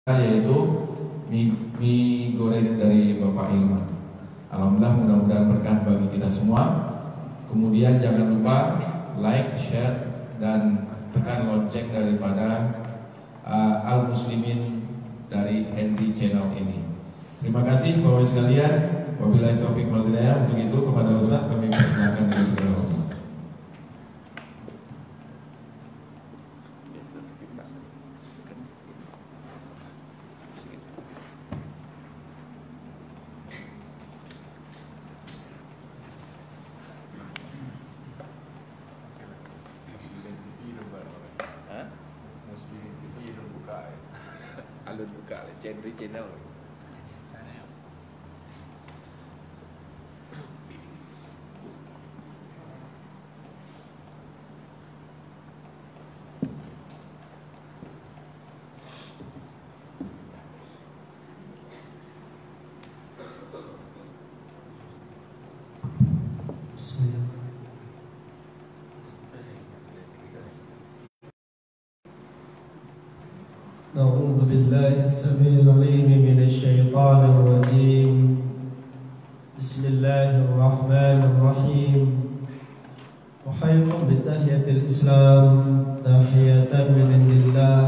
yaitu mie goreng dari Bapak Ilman. Alhamdulillah, mudah-mudahan berkah bagi kita semua. Kemudian jangan lupa like, share, dan tekan lonceng daripada Al Muslimin dari Henry Channel ini. Terima kasih Bapak sekalian. Wabillahi taufik wal hidayah. Untuk itu kepada Ustaz kami persilakan dengan segala hormat. Alun buka Henry Channel. أعوذ بالله السميع العليم من الشيطان الرجيم. بسم الله الرحمن الرحيم. أحييكم بتحية الإسلام، تحية من عند الله،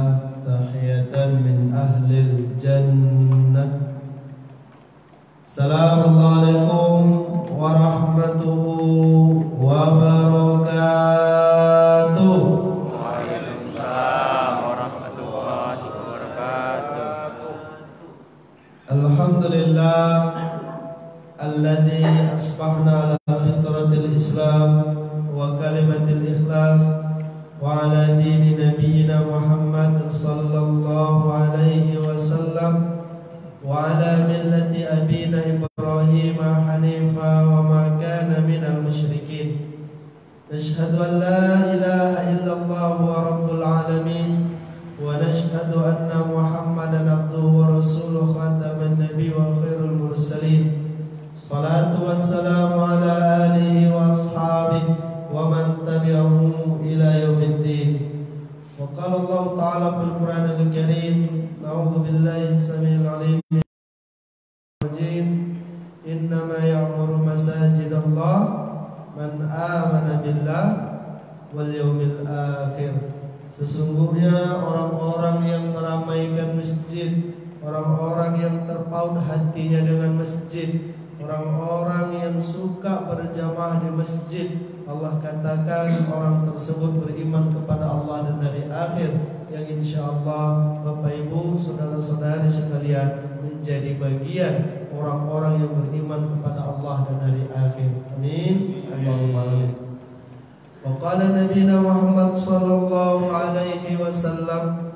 تحية من أهل الجنة. سلام الله عليكم ورحمته وبركاته. Alhamdulillah alladzi asbahna ala fitratil Islam wa kalimatil ikhlas wa ala dini nabiyyina Muhammad sallallahu alaihi wasallam wa ala millati abina Ibrahim hanifa wa ma kana minal musyrikin. Nashhadu an la ilaha illallah wa rabbul alamin wa nashhadu anna Muhammadan abduhu wa rasuluhu khataman nabi wa khairul mursalin. Salatu wassalamu ala alihi wa ashabihi wa man tabi'ahum ila yaumiddin. Wa qala Allah ta'ala fil Qur'anil Karim, a'udzu billahi as-sami'il 'alim rajim. Innama ya'muru masajidallah man amana billah wal yawmil akhir. Sesungguhnya orang-orang yang meramaikan masjid, orang-orang yang terpaut hatinya dengan masjid, orang-orang yang suka berjamaah di masjid, Allah katakan orang tersebut beriman kepada Allah dan hari akhir, yang insya Allah Bapak Ibu saudara-saudari sekalian menjadi bagian orang-orang yang beriman kepada Allah dan hari akhir. Amin. Allahumma amin. Waqala Nabiina Muhammad sallallahu alaihi wasallam,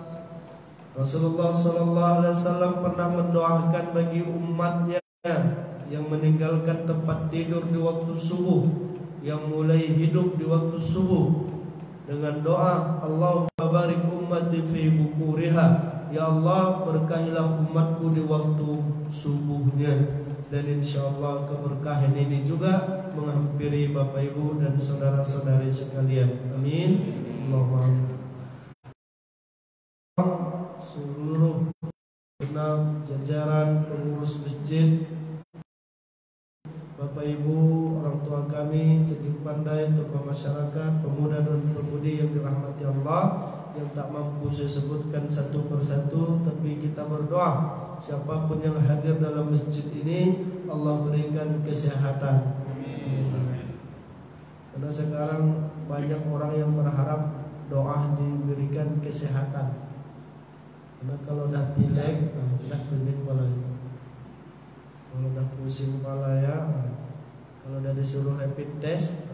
Rasulullah sallallahu alaihi wasallam pernah mendoakan bagi umatnya yang meninggalkan tempat tidur di waktu subuh, yang mulai hidup di waktu subuh, dengan doa Allahumma barik ummati fi bukuriha, ya Allah berkahilah umatku di waktu subuhnya. Dan insyaallah keberkahan ini juga menghampiri Bapak Ibu dan saudara-saudari sekalian. Amin. Allahumma amin. Seluruh genap jajaran pengurus masjid, Bapak Ibu, orang tua kami, cerdik pandai, tokoh masyarakat, pemuda dan pemudi yang dirahmati Allah, yang tak mampu saya sebutkan satu persatu, tapi kita berdoa siapapun yang hadir dalam masjid ini Allah berikan kesehatan. Amin. Karena sekarang banyak orang yang berharap doa diberikan kesehatan. Karena kalau dah pilek, dah pening kepala. Kalau dah pusing kepala ya, kalau dah disuruh rapid test,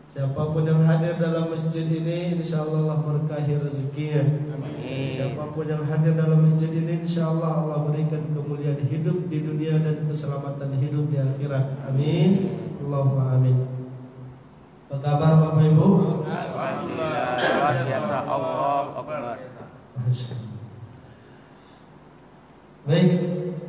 siapapun yang hadir dalam masjid ini, insyaallah Allah berkahi rezekinya. Amin. Siapapun yang hadir dalam masjid ini, insyaallah Allah berikan kemuliaan hidup di dunia dan keselamatan hidup di akhirat. Amin. Allahumma amin. Apa kabar Bapak Ibu? Alhamdulillah, luar biasa. Allahu Akbar. Baik,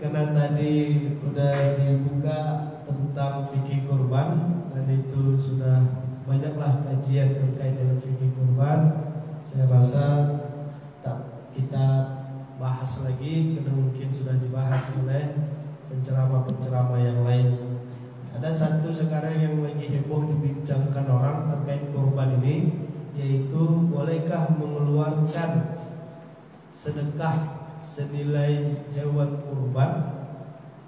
karena tadi sudah dibuka tentang fikih kurban dan itu sudah banyaklah kajian terkait dengan fikih kurban. Saya rasa tak bahas lagi karena mungkin sudah dibahas oleh penceramah-penceramah yang lain. Ada satu sekarang yang lagi heboh dibincangkan orang terkait kurban ini, yaitu bolehkah mengeluarkan sedekah senilai hewan kurban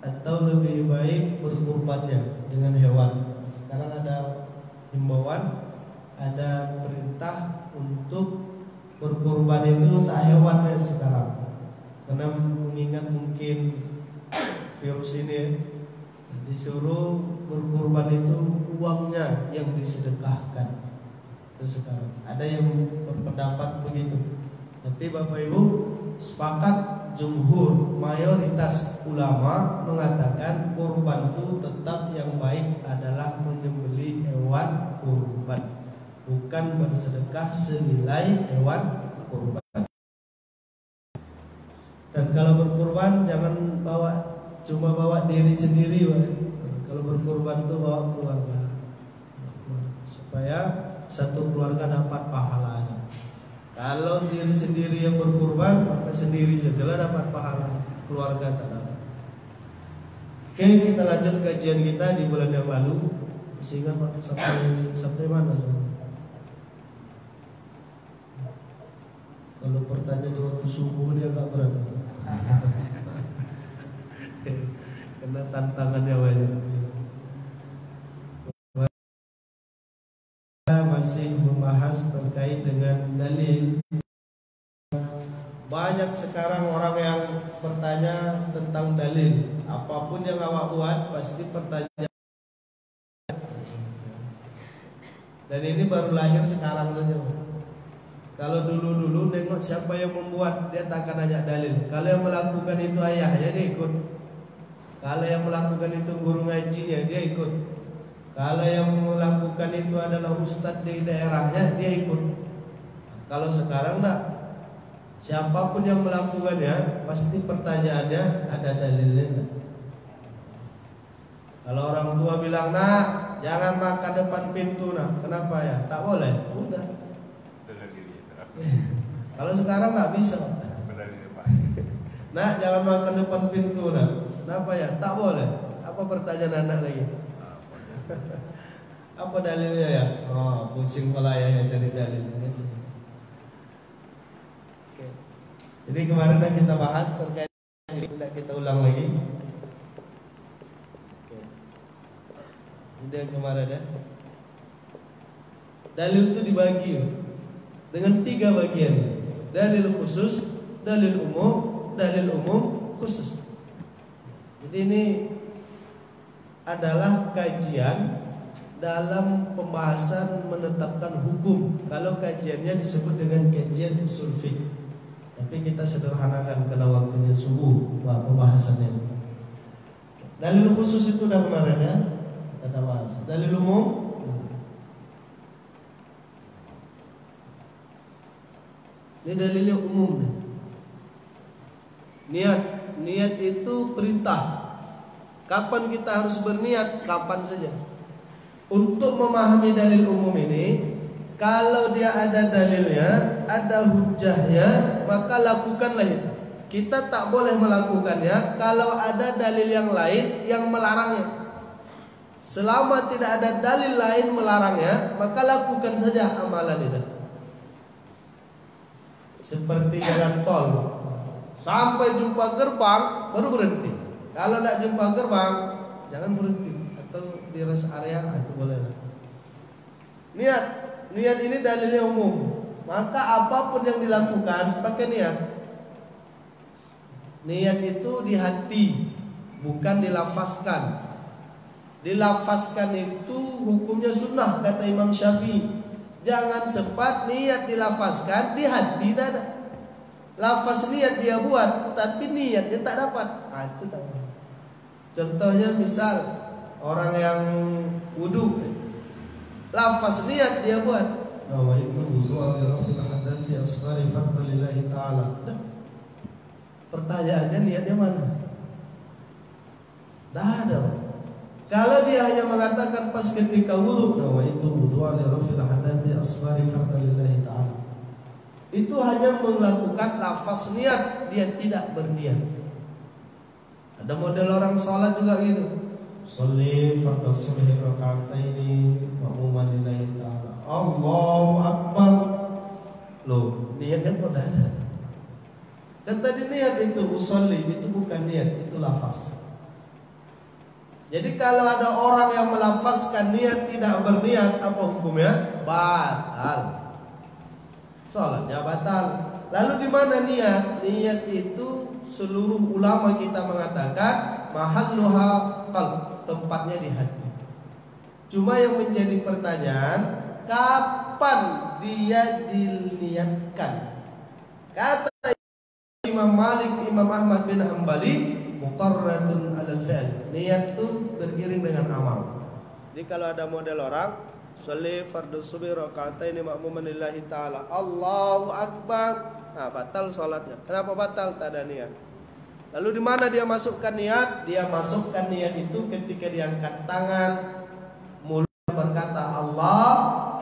atau lebih baik berkurbannya dengan hewan. Sekarang ada himbauan, ada perintah untuk berkurban itu tak hewannya sekarang, karena mengingat mungkin virus ini disuruh berkurban itu uangnya yang disedekahkan. Itu sekarang ada yang berpendapat begitu. Tapi Bapak Ibu sepakat, jumhur mayoritas ulama mengatakan kurban itu tetap yang baik adalah menyembelih hewan kurban, bukan bersedekah senilai hewan kurban. Dan kalau berkurban jangan cuma bawa diri sendiri, Pak. Kalau berkurban tuh bawa keluarga, supaya satu keluarga dapat pahalanya. Kalau diri sendiri yang berkurban, maka sendiri sajalah dapat pahala, keluarga tak dapat. Oke, kita lanjut kajian kita di bulan yang lalu. Sehingga sampai mana? Kalau pertanyaan di waktu subuh dia agak berat. Karena tantangannya banyak. Kita masih membahas terkait dengan dalil. Banyak sekarang orang yang bertanya tentang dalil. Apapun yang awak buat pasti pertanyaan. Dan ini baru lahir sekarang saja. Kalau dulu nengok siapa yang membuat, dia tak akan nanya dalil. Kalau yang melakukan itu ayahnya, dia ikut. Kalau yang melakukan itu guru ngajinya, dia ikut. Kalau yang melakukan itu adalah ustadz di daerahnya, dia ikut. Kalau sekarang enggak, siapapun yang melakukannya pasti pertanyaannya ada dalilnya enggak? Kalau orang tua bilang, "Nak, jangan makan depan pintu, nak." Kenapa ya? Tak boleh. Udah. Kalau sekarang nggak bisa. Nak, jangan makan depan pintu, nak. Kenapa ya? Tak boleh. Apa pertanyaan anak lagi? Apa dalilnya ya? Oh, pusing kepala ya cari dalil. Oke. Jadi kemarin yang kita bahas terkait ini, tidak kita ulang lagi. Oke. Ini yang kemarin ya. Dalil itu dibagi dengan 3 bagian. Dalil khusus, dalil umum, khusus. Jadi ini adalah kajian dalam pembahasan menetapkan hukum. Kalau kajiannya disebut dengan kajian usul fiqh, tapi kita sederhanakan karena waktunya subuh pembahasannya. Dalil khusus itu udah kemarin ya, kita bahas. Dalil umum, ini dalilnya umum nih. Niat itu perintah. Kapan kita harus berniat? Kapan saja. Untuk memahami dalil umum ini, kalau dia ada dalilnya, ada hujahnya, maka lakukanlah itu. Kita tak boleh melakukannya kalau ada dalil yang lain yang melarangnya. Selama tidak ada dalil lain melarangnya, maka lakukan saja amalan itu. Seperti jalan tol, sampai jumpa gerbang baru berhenti. Kalau tidak jumpa gerbang, jangan berhenti. Atau di rest area itu boleh. Niat ini dalilnya umum. Maka apapun yang dilakukan pakai niat. Niat itu di hati, bukan dilafazkan. Dilafazkan itu hukumnya sunnah kata Imam Syafi'i. Jangan sempat niat dilafazkan, di hati tak ada. Lafaz niat dia buat, tapi niatnya tak dapat. Itu tak. Contohnya misal orang yang wudu, lafaz niat dia buat. Bahwa itu wudu al-rafil hadasi asghari fardlillahi ta'ala. Pertanyaannya niatnya mana? Dah ada. Kalau dia hanya mengatakan pas ketika wudu, bahwa itu wudu al-rafil hadasi asghari fardlillahi ta'ala. itu hanya melakukan lafaz niat, dia tidak berniat. Ada model orang sholat juga gitu. Sholli fardhu subhi raka'ataini ma'muman lillahi ta'ala. Allahu akbar. Loh, niatnya kok tidak ada. Dan tadi niat itu usolli, itu bukan niat, itu lafaz. Jadi kalau ada orang yang melafazkan niat tidak berniat, apa hukumnya? Batal. Salatnya batal. Lalu di mana niat? Niat itu seluruh ulama kita mengatakan mahalluha qalb, tempatnya di hati. Cuma yang menjadi pertanyaan, kapan dia diniatkan? Kata Imam Malik, Imam Ahmad bin Hambali, muqarratun 'alal fi'l. Niat itu beriring dengan amal. Jadi kalau ada model orang sholli fardhu subhi raka'ataini ma'muman lillahi ta'ala, Allahu akbar, nah batal salatnya. Kenapa batal? Tak ada niat. Lalu di mana dia masukkan niat? Dia masukkan niat itu ketika dia angkat tangan, mulutnya berkata Allah,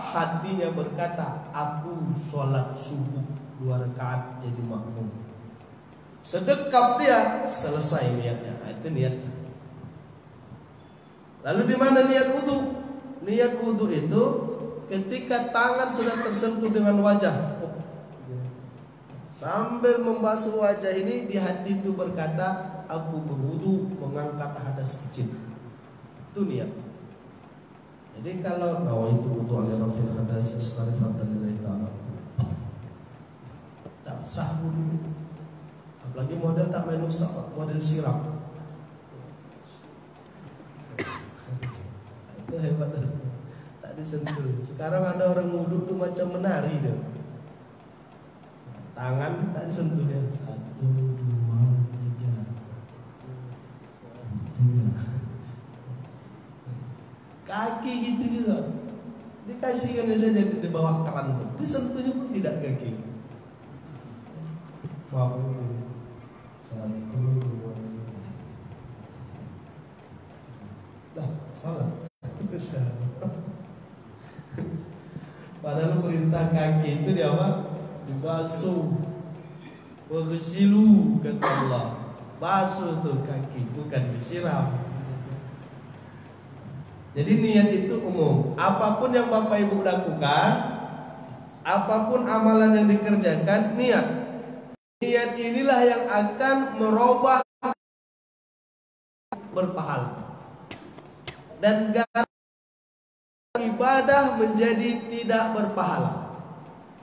hatinya berkata aku sholat subuh 2 rakaat jadi makmum. Sedekap dia, selesai niatnya. Itu niat. Lalu di mana niat wudu? Niat wudu itu ketika tangan sudah tersentuh dengan wajah. Sambil membasuh wajah ini, di hati itu berkata, aku berwudu mengangkat hadas kecil. Itu niat. Jadi kalau nawaitu wudu ala rafil hadas asghar fardhan lillahi ta'ala, tak sah wudu. Apalagi model tak main usap, model siram. Itu hebat, tak disentuh. Sekarang ada orang wudu tuh macam menari dia. Tangan tak disentuh ya. 1, 2, 3. Kaki gitu juga. Dikasihkan saja di bawah keran tuh. Disentuhnya pun tidak kaki. Wow. 1, 2, 3. Dah, salah. Padahal perintah kaki itu dia apa? Dibasuh. Waghsilu kata Allah. Basuh tuh kaki, bukan disiram. Jadi niat itu umum. Apapun yang Bapak Ibu lakukan, apapun amalan yang dikerjakan, niat. Niat inilah yang akan merubah berpahala. Dan ibadah menjadi tidak berpahala.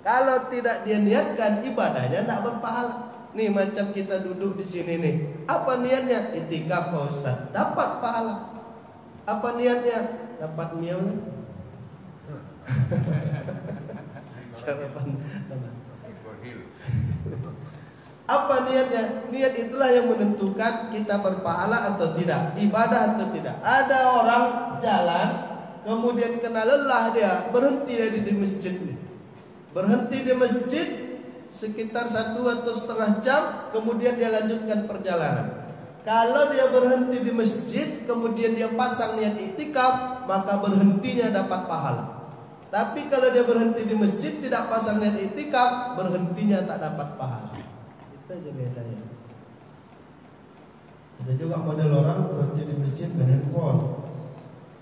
Kalau tidak dia niatkan, ibadahnya tidak berpahala. Nih macam kita duduk di sini nih. Apa niatnya? Itikaf Pak Ustaz. Dapat pahala. Apa niatnya? Dapat miau. Sarapan. Apa niatnya? Niat itulah yang menentukan kita berpahala atau tidak, ibadah atau tidak. Ada orang jalan, kemudian kena lelah dia, berhenti di masjid nih. Berhenti di masjid sekitar 1 atau setengah jam, kemudian dia lanjutkan perjalanan. Kalau dia berhenti di masjid, kemudian dia pasang niat iktikaf, maka berhentinya dapat pahala. Tapi kalau dia berhenti di masjid tidak pasang niat iktikaf, berhentinya tak dapat pahala. Itu aja bedanya. Ada juga model orang berhenti di masjid dengan handphone.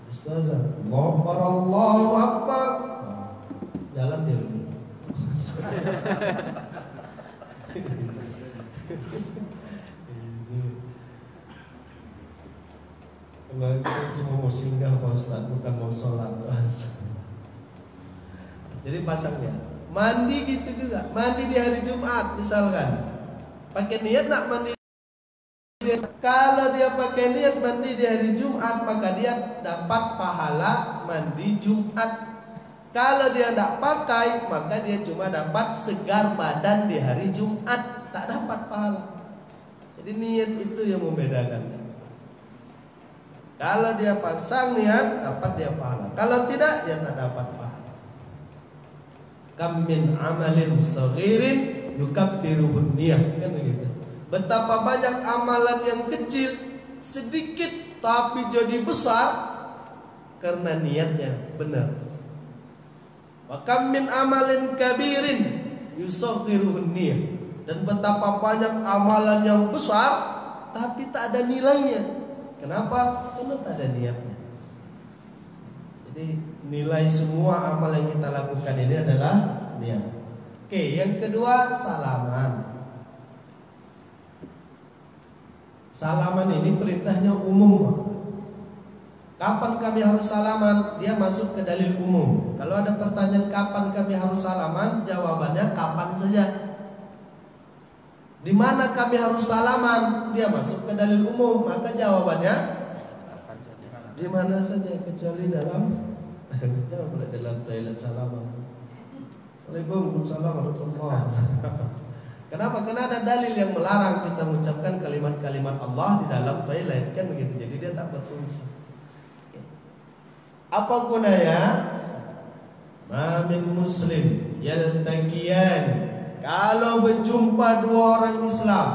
Ustazah, Allahu Akbar. Jalan dia dulu. Kemarin saya cuma mau singgah Pak Ustaz, bukan mau sholat. Jadi pasangnya mandi gitu juga. Mandi di hari Jumat misalkan, pakai niat nak mandi. Kalau dia pakai niat mandi di hari Jumat, maka dia dapat pahala mandi Jumat. Kalau dia tidak pakai, maka dia cuma dapat segar badan di hari Jumat, tak dapat pahala. Jadi niat itu yang membedakan. Kalau dia pasang niat, dapat dia pahala. Kalau tidak, dia tak dapat pahala. Kam min amalin saghirin yukabbiruhun niyah, kan begitu. Betapa banyak amalan yang kecil, sedikit tapi jadi besar karena niatnya benar. Wa kam min amalin kabirin yusaghiruhun niyah. Dan betapa banyak amalan yang besar tapi tak ada nilainya. Kenapa? Karena tak ada niatnya. Jadi nilai semua amal yang kita lakukan ini adalah niat. Oke, yang kedua salaman. Salaman ini perintahnya umum. Kapan kami harus salaman? Dia masuk ke dalil umum. Kalau ada pertanyaan kapan kami harus salaman, jawabannya kapan saja. Di mana kami harus salaman? Dia masuk ke dalil umum. Maka jawabannya di mana saja, kecuali dalam jangan boleh dalam toilet salaman. Waalaikumsalam warahmatullahi wabarakatuh. Kenapa? Karena ada dalil yang melarang kita mengucapkan kalimat-kalimat Allah di dalam toilet, kan begitu. Jadi dia tak berfungsi. Apa gunanya? Ma min muslim yaltaqiyan. Kalau berjumpa dua orang Islam,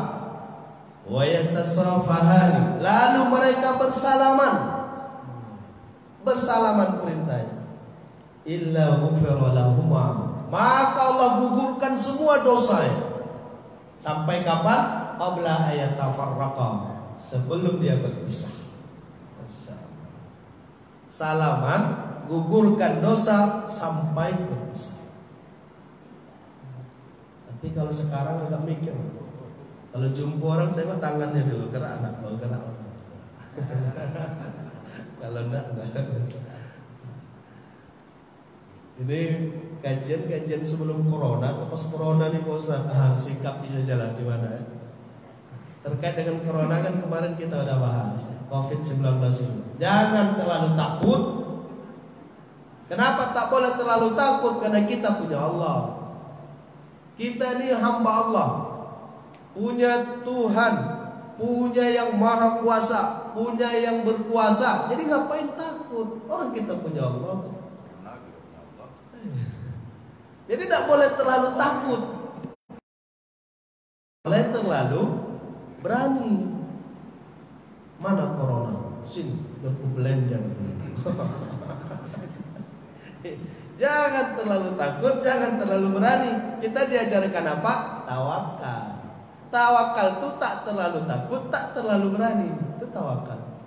wa yatasafahan, lalu mereka bersalaman perintahnya, illa ghufira lahuma, maka Allah gugurkan semua dosanya. Sampai kapan? Qabla ayatafarraqa, sebelum dia berpisah. Salaman gugurkan dosa sampai berpisah. Tapi kalau sekarang agak mikir, kalau jumpa orang tengok tangannya dulu, gerak anak, kalau gerak orang. Kalau enggak. Ini kajian sebelum corona atau pas corona nih Pak Ustaz? Singkapi saja lah gimana ya. Terkait dengan corona kan kemarin kita udah bahas COVID-19 ini. Jangan terlalu takut. Kenapa tak boleh terlalu takut? Karena kita punya Allah. Kita ini hamba Allah, punya Tuhan, punya yang maha kuasa, punya yang berkuasa. Jadi ngapain takut? Orang kita punya Allah. Jadi tidak boleh terlalu takut, boleh terlalu berani. Mana corona? Sini, berkubelendang. Jangan terlalu takut, jangan terlalu berani. Kita diajarkan apa? Tawakal. Tawakal itu tak terlalu takut, tak terlalu berani. Itu tawakal.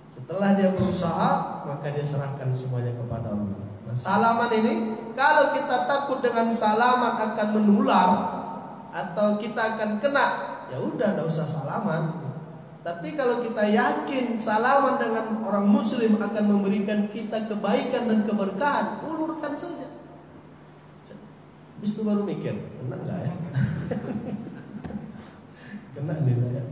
Setelah dia berusaha, maka dia serahkan semuanya kepada Allah. Nah, salaman ini, kalau kita takut dengan salaman akan menular atau kita akan kena, ya udah, tidak usah salaman. Tapi kalau kita yakin salaman dengan orang muslim akan memberikan kita kebaikan dan keberkahan, ulurkan saja. Habis itu baru mikir, kena enggak ya? Kena nih ya.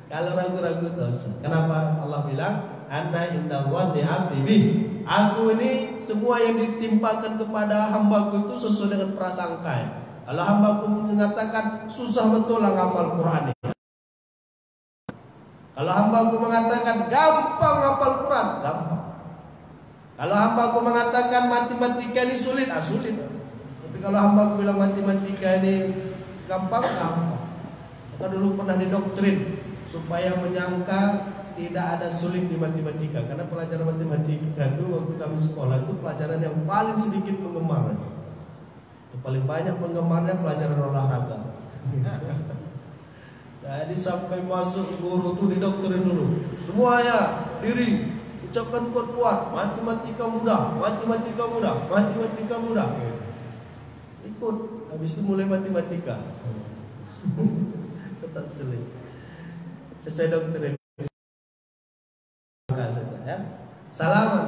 Kalau ragu-ragu dosa. Kenapa Allah bilang Anna inda dhanni 'abdi bih. Aku ini semua yang ditimpakan kepada hambaku itu sesuai dengan prasangka. Kalau hambaku mengatakan susah betul lah ngafal Quran ini. Kalau hambaku mengatakan gampang hafal Quran, gampang. Kalau hambaku mengatakan matematika ini sulit, sulit. Tapi kalau hambaku bilang matematika ini gampang, gampang. Maka dulu pernah didoktrin supaya menyangka tidak ada sulit di matematika. Karena pelajaran matematika itu waktu kami sekolah itu pelajaran yang paling sedikit penggemarnya. Yang paling banyak penggemarnya pelajaran olahraga. Jadi sampai masuk guru tuh didoktrin dulu. Semuanya diri, ucapkan kuat-kuat. Matematika mudah, matematika mudah, matematika mudah. Ikut, habis itu mulai matematika. Tetap sulit. Selesai doktrin. Ya. Salaman.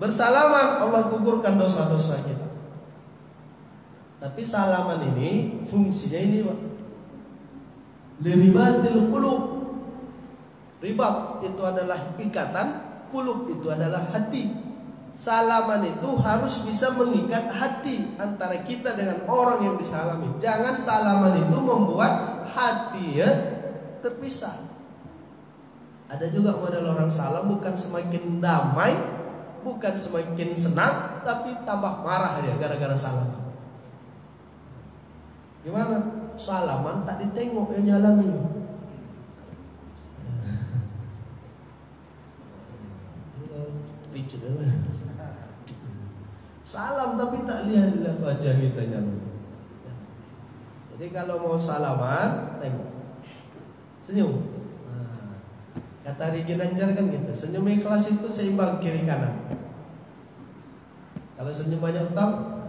Bersalaman Allah gugurkan dosa-dosa kita. Tapi salaman ini fungsinya ini, Pak. Liribatil qulub. Ribat itu adalah ikatan, qulub itu adalah hati. Salaman itu harus bisa mengikat hati antara kita dengan orang yang disalami. Jangan salaman itu membuat hati terpisah. Ada juga model orang salam bukan semakin damai, bukan semakin senang, tapi tambah marah dia gara-gara salam. Gimana? Salaman tak ditengok yang nyalami. Salam tapi tak lihat wajah kita nyala. Jadi kalau mau salaman, tengok, senyum. Nah, kata Rigi Nanjar kan gitu, senyum ikhlas itu seimbang kiri kanan. Kalau senyum banyak utang,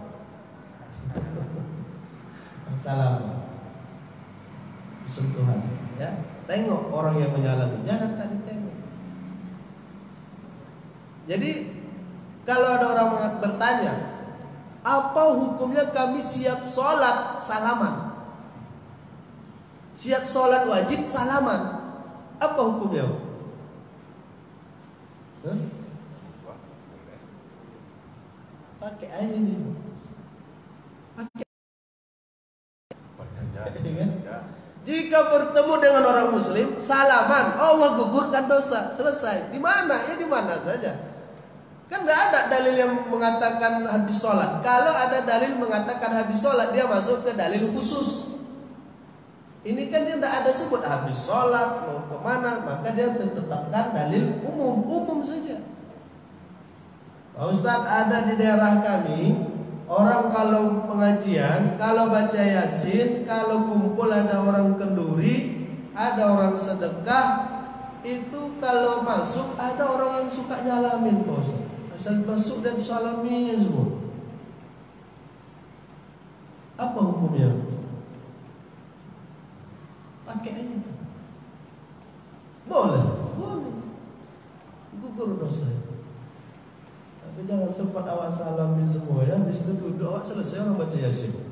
salam, sentuhan, ya. Tengok orang yang menyalami, jangan tak ditengok. Jadi kalau ada orang bertanya, apa hukumnya kami siap sholat salaman? Siap sholat wajib salaman, apa hukumnya? Pakai aja nih. Pakai. Jika bertemu dengan orang muslim, salaman, Allah gugurkan dosa, selesai. Di mana? Ya di mana saja. Kan nggak ada dalil yang mengatakan habis sholat. Kalau ada dalil mengatakan habis sholat, dia masuk ke dalil khusus. Ini kan dia tidak ada sebut habis sholat mau kemana, maka dia tetapkan dalil umum saja. Pak Ustadz, ada di daerah kami orang kalau pengajian, kalau baca yasin, kalau kumpul ada orang kenduri, ada orang sedekah, itu kalau masuk ada orang yang suka nyalamin Pak Ustadz. Asal masuk dan salaminya semua. Apa hukumnya? Pakai aja. Boleh. Gugur dosa. Tapi jangan sempat awak salami semua ya. Habis itu duduk awak selesai orang baca yasin.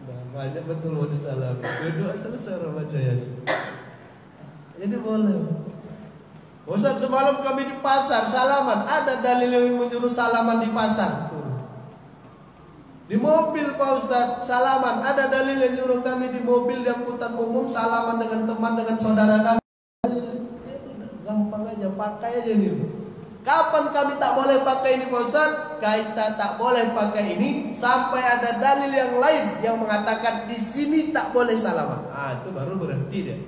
Nah, banyak betul mau disalami. Duduk selesai orang baca yasin. Jadi boleh. Ustaz, semalam kami di pasar salaman. Ada dalil yang menyuruh salaman di pasar. Di mobil Pak Ustaz, salaman. Ada dalil yang nyuruh kami di mobil di angkutan umum salaman dengan teman, dengan saudara kami. Gampang aja, pakai aja nih. Kapan kami tak boleh pakai ini Pak Ustaz? Kita tak boleh pakai ini sampai ada dalil yang lain yang mengatakan di sini tak boleh salaman. Ah, itu baru berhenti dia.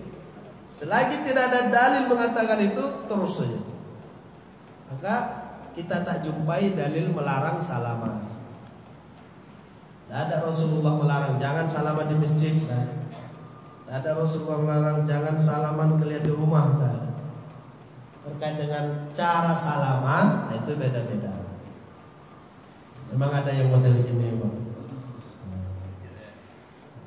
Selagi tidak ada dalil mengatakan itu, terus saja. Maka kita tak jumpai dalil melarang salaman. Tidak ada Rasulullah melarang jangan salaman di masjid. Tidak ada Rasulullah melarang jangan salaman kalian di rumah. Terkait dengan cara salaman, itu beda-beda. Memang ada yang model gini, Bang.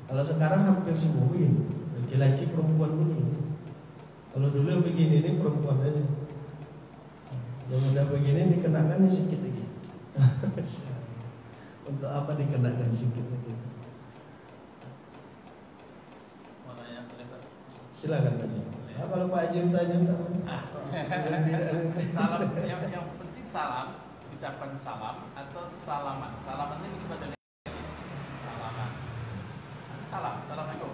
Kalau sekarang hampir semua begini, laki-laki perempuan begini. Kalau dulu yang begini ini perempuan aja. Yang udah begini dikenakan sedikit lagi. Untuk apa dikenakan sedikit lagi? Silakan Pak Haji. Nah, kalau Pak Haji tanya salam yang penting salam, ucapan salam atau salaman. Salaman ini kita baca salaman. Salam, assalamualaikum.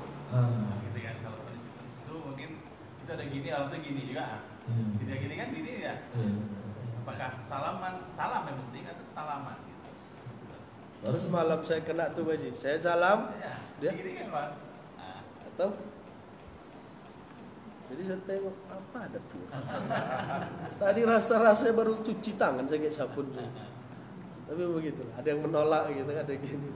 Gitu kan kalau pada itu mungkin kita ada gini, orang itu gini juga. Tidak gini kan gini ya. Apakah salam yang penting atau salaman? Baru semalam saya kena tuh Pak Haji. Saya salam, ya, dia gini kan Pak. Atau jadi saya tengok apa ada tuh. Tadi rasa-rasanya baru cuci tangan saya kayak sabun. Tapi begitulah, ada yang menolak gitu, ada gini.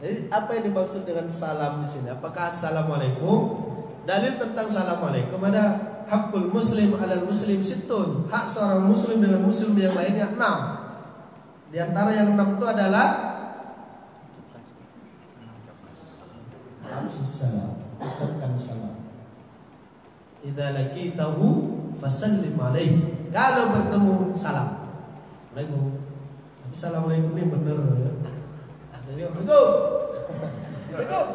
Jadi apa yang dimaksud dengan salam di sini? Apakah assalamualaikum? Dalil tentang assalamualaikum ada hakul muslim alal muslim sittun. Hak seorang muslim dengan muslim yang lainnya 6. Di antara yang 6 itu adalah salam, ucapkan salam. Idza laqitahu fasallim alaihi. Kalau bertemu salam. Assalamualaikum. Tapi assalamualaikum ini benar ya. Jadi Assalamualaikum.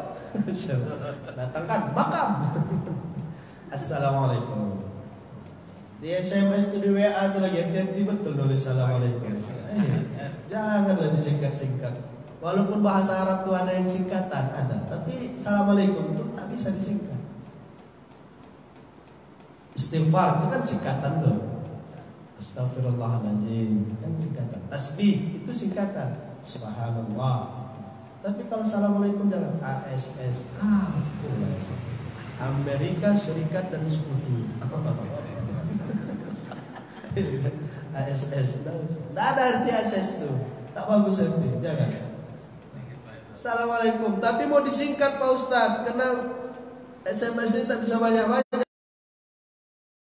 Datangkan makam. Assalamualaikum. Di SMS itu di WA itu lagi hati-hati betul nulis assalamualaikum. Janganlah disingkat-singkat. Walaupun bahasa Arab itu ada yang singkatan, ada. Tapi assalamualaikum itu tak bisa disingkat. Istighfar itu kan singkatan tuh. Astagfirullahaladzim kan singkatan. Tasbih itu singkatan. Subhanallah. Tapi kalau assalamualaikum jangan ASS. Amerika Serikat dan Sekutu. ASS. Tidak ada arti ASS tuh. Tak bagus arti. Jangan. Assalamualaikum. Tapi mau disingkat Pak Ustadz, karena SMS ini tak bisa banyak-banyak.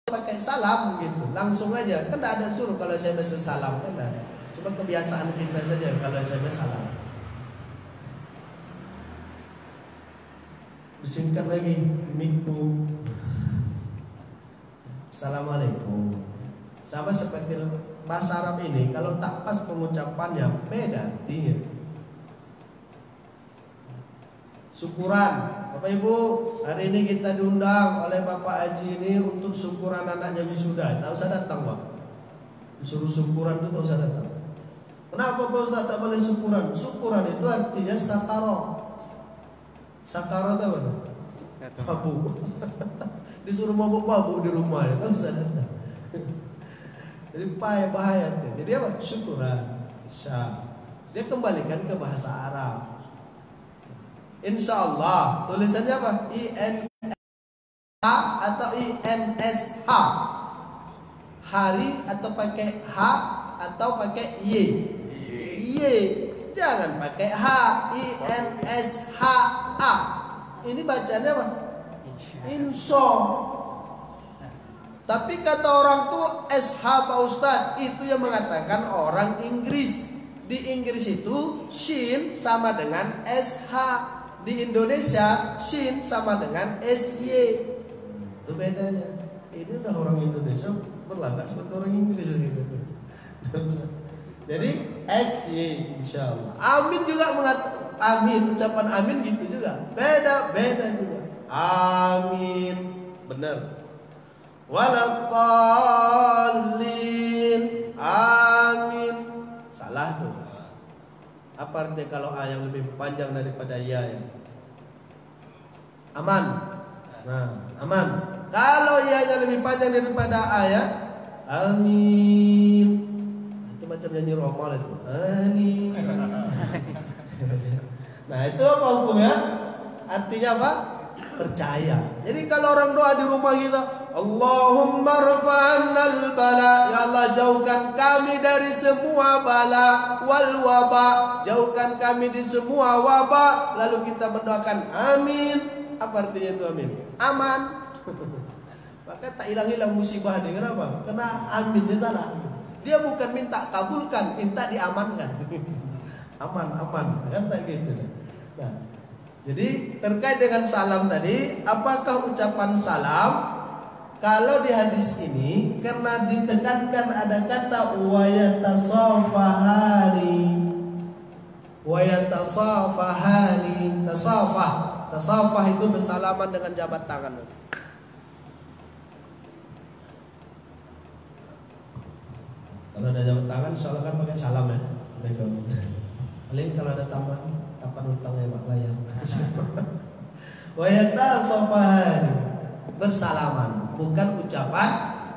Pakai salam gitu, langsung aja. Kan tidak ada suruh kalau SMS salam, kan ada. Cuma kebiasaan kita saja kalau SMS salam. Disingkat lagi, mikku. Assalamualaikum. Sama seperti bahasa Arab ini, kalau tak pas pengucapannya beda artinya. Syukuran, Bapak Ibu, hari ini kita diundang oleh Bapak Haji ini untuk syukuran anaknya wisuda. Tak usah datang, Pak. Disuruh syukuran itu tak usah datang. Kenapa Pak Ustaz tak boleh syukuran? Syukuran itu artinya sakaro. Sakaro itu apa? Mabuk. Disuruh mabuk-mabuk di rumah, tak usah datang. Jadi bahaya itu. Jadi apa? Syukuran. Dia kembalikan ke bahasa Arab. Insya Allah tulisannya apa? INH atau INSH. Hari atau pakai H atau pakai Y. Y. Jangan pakai H. INSHA. Ini bacanya apa? Insya. Tapi kata orang tuh SH Pak Ustadz, itu yang mengatakan orang Inggris. Di Inggris itu shin sama dengan SH. Di Indonesia shin sama dengan SY. Itu bedanya. Ini udah orang Indonesia berlagak seperti orang Inggris gitu. Jadi SY insyaallah. Amin juga mengatakan amin, ucapan amin gitu juga. Beda juga. Amin. Benar. Walaqallin. Amin. Salah tuh. Apa artinya kalau A yang lebih panjang daripada ya? Aman. Nah, aman. Kalau ya lebih panjang daripada A ya, amin. Itu macam nyanyi romal itu. Amin. Nah, itu apa hukumnya? Artinya apa? Percaya. Jadi kalau orang doa di rumah kita, Allahumma rfa'annal bala, ya Allah jauhkan kami dari semua bala wal waba, jauhkan kami di semua wabah. Lalu kita mendoakan amin. Apa artinya itu amin? Aman. Maka tak hilang-hilang musibah dia. Kenapa? Karena aminnya salah. Dia bukan minta kabulkan, minta diamankan. Aman kan tak gitu. Nah, jadi terkait dengan salam tadi, apakah ucapan salam? Kalau di hadis ini karena ditekankan ada kata wayatasafahani, tasafah itu bersalaman dengan jabat tangan. Kalau ada jabat tangan, soalnya kan pakai salam ya. Paling kalau ada kapan hutangnya mak bayar. Wayatasafahani, bersalaman, bukan ucapan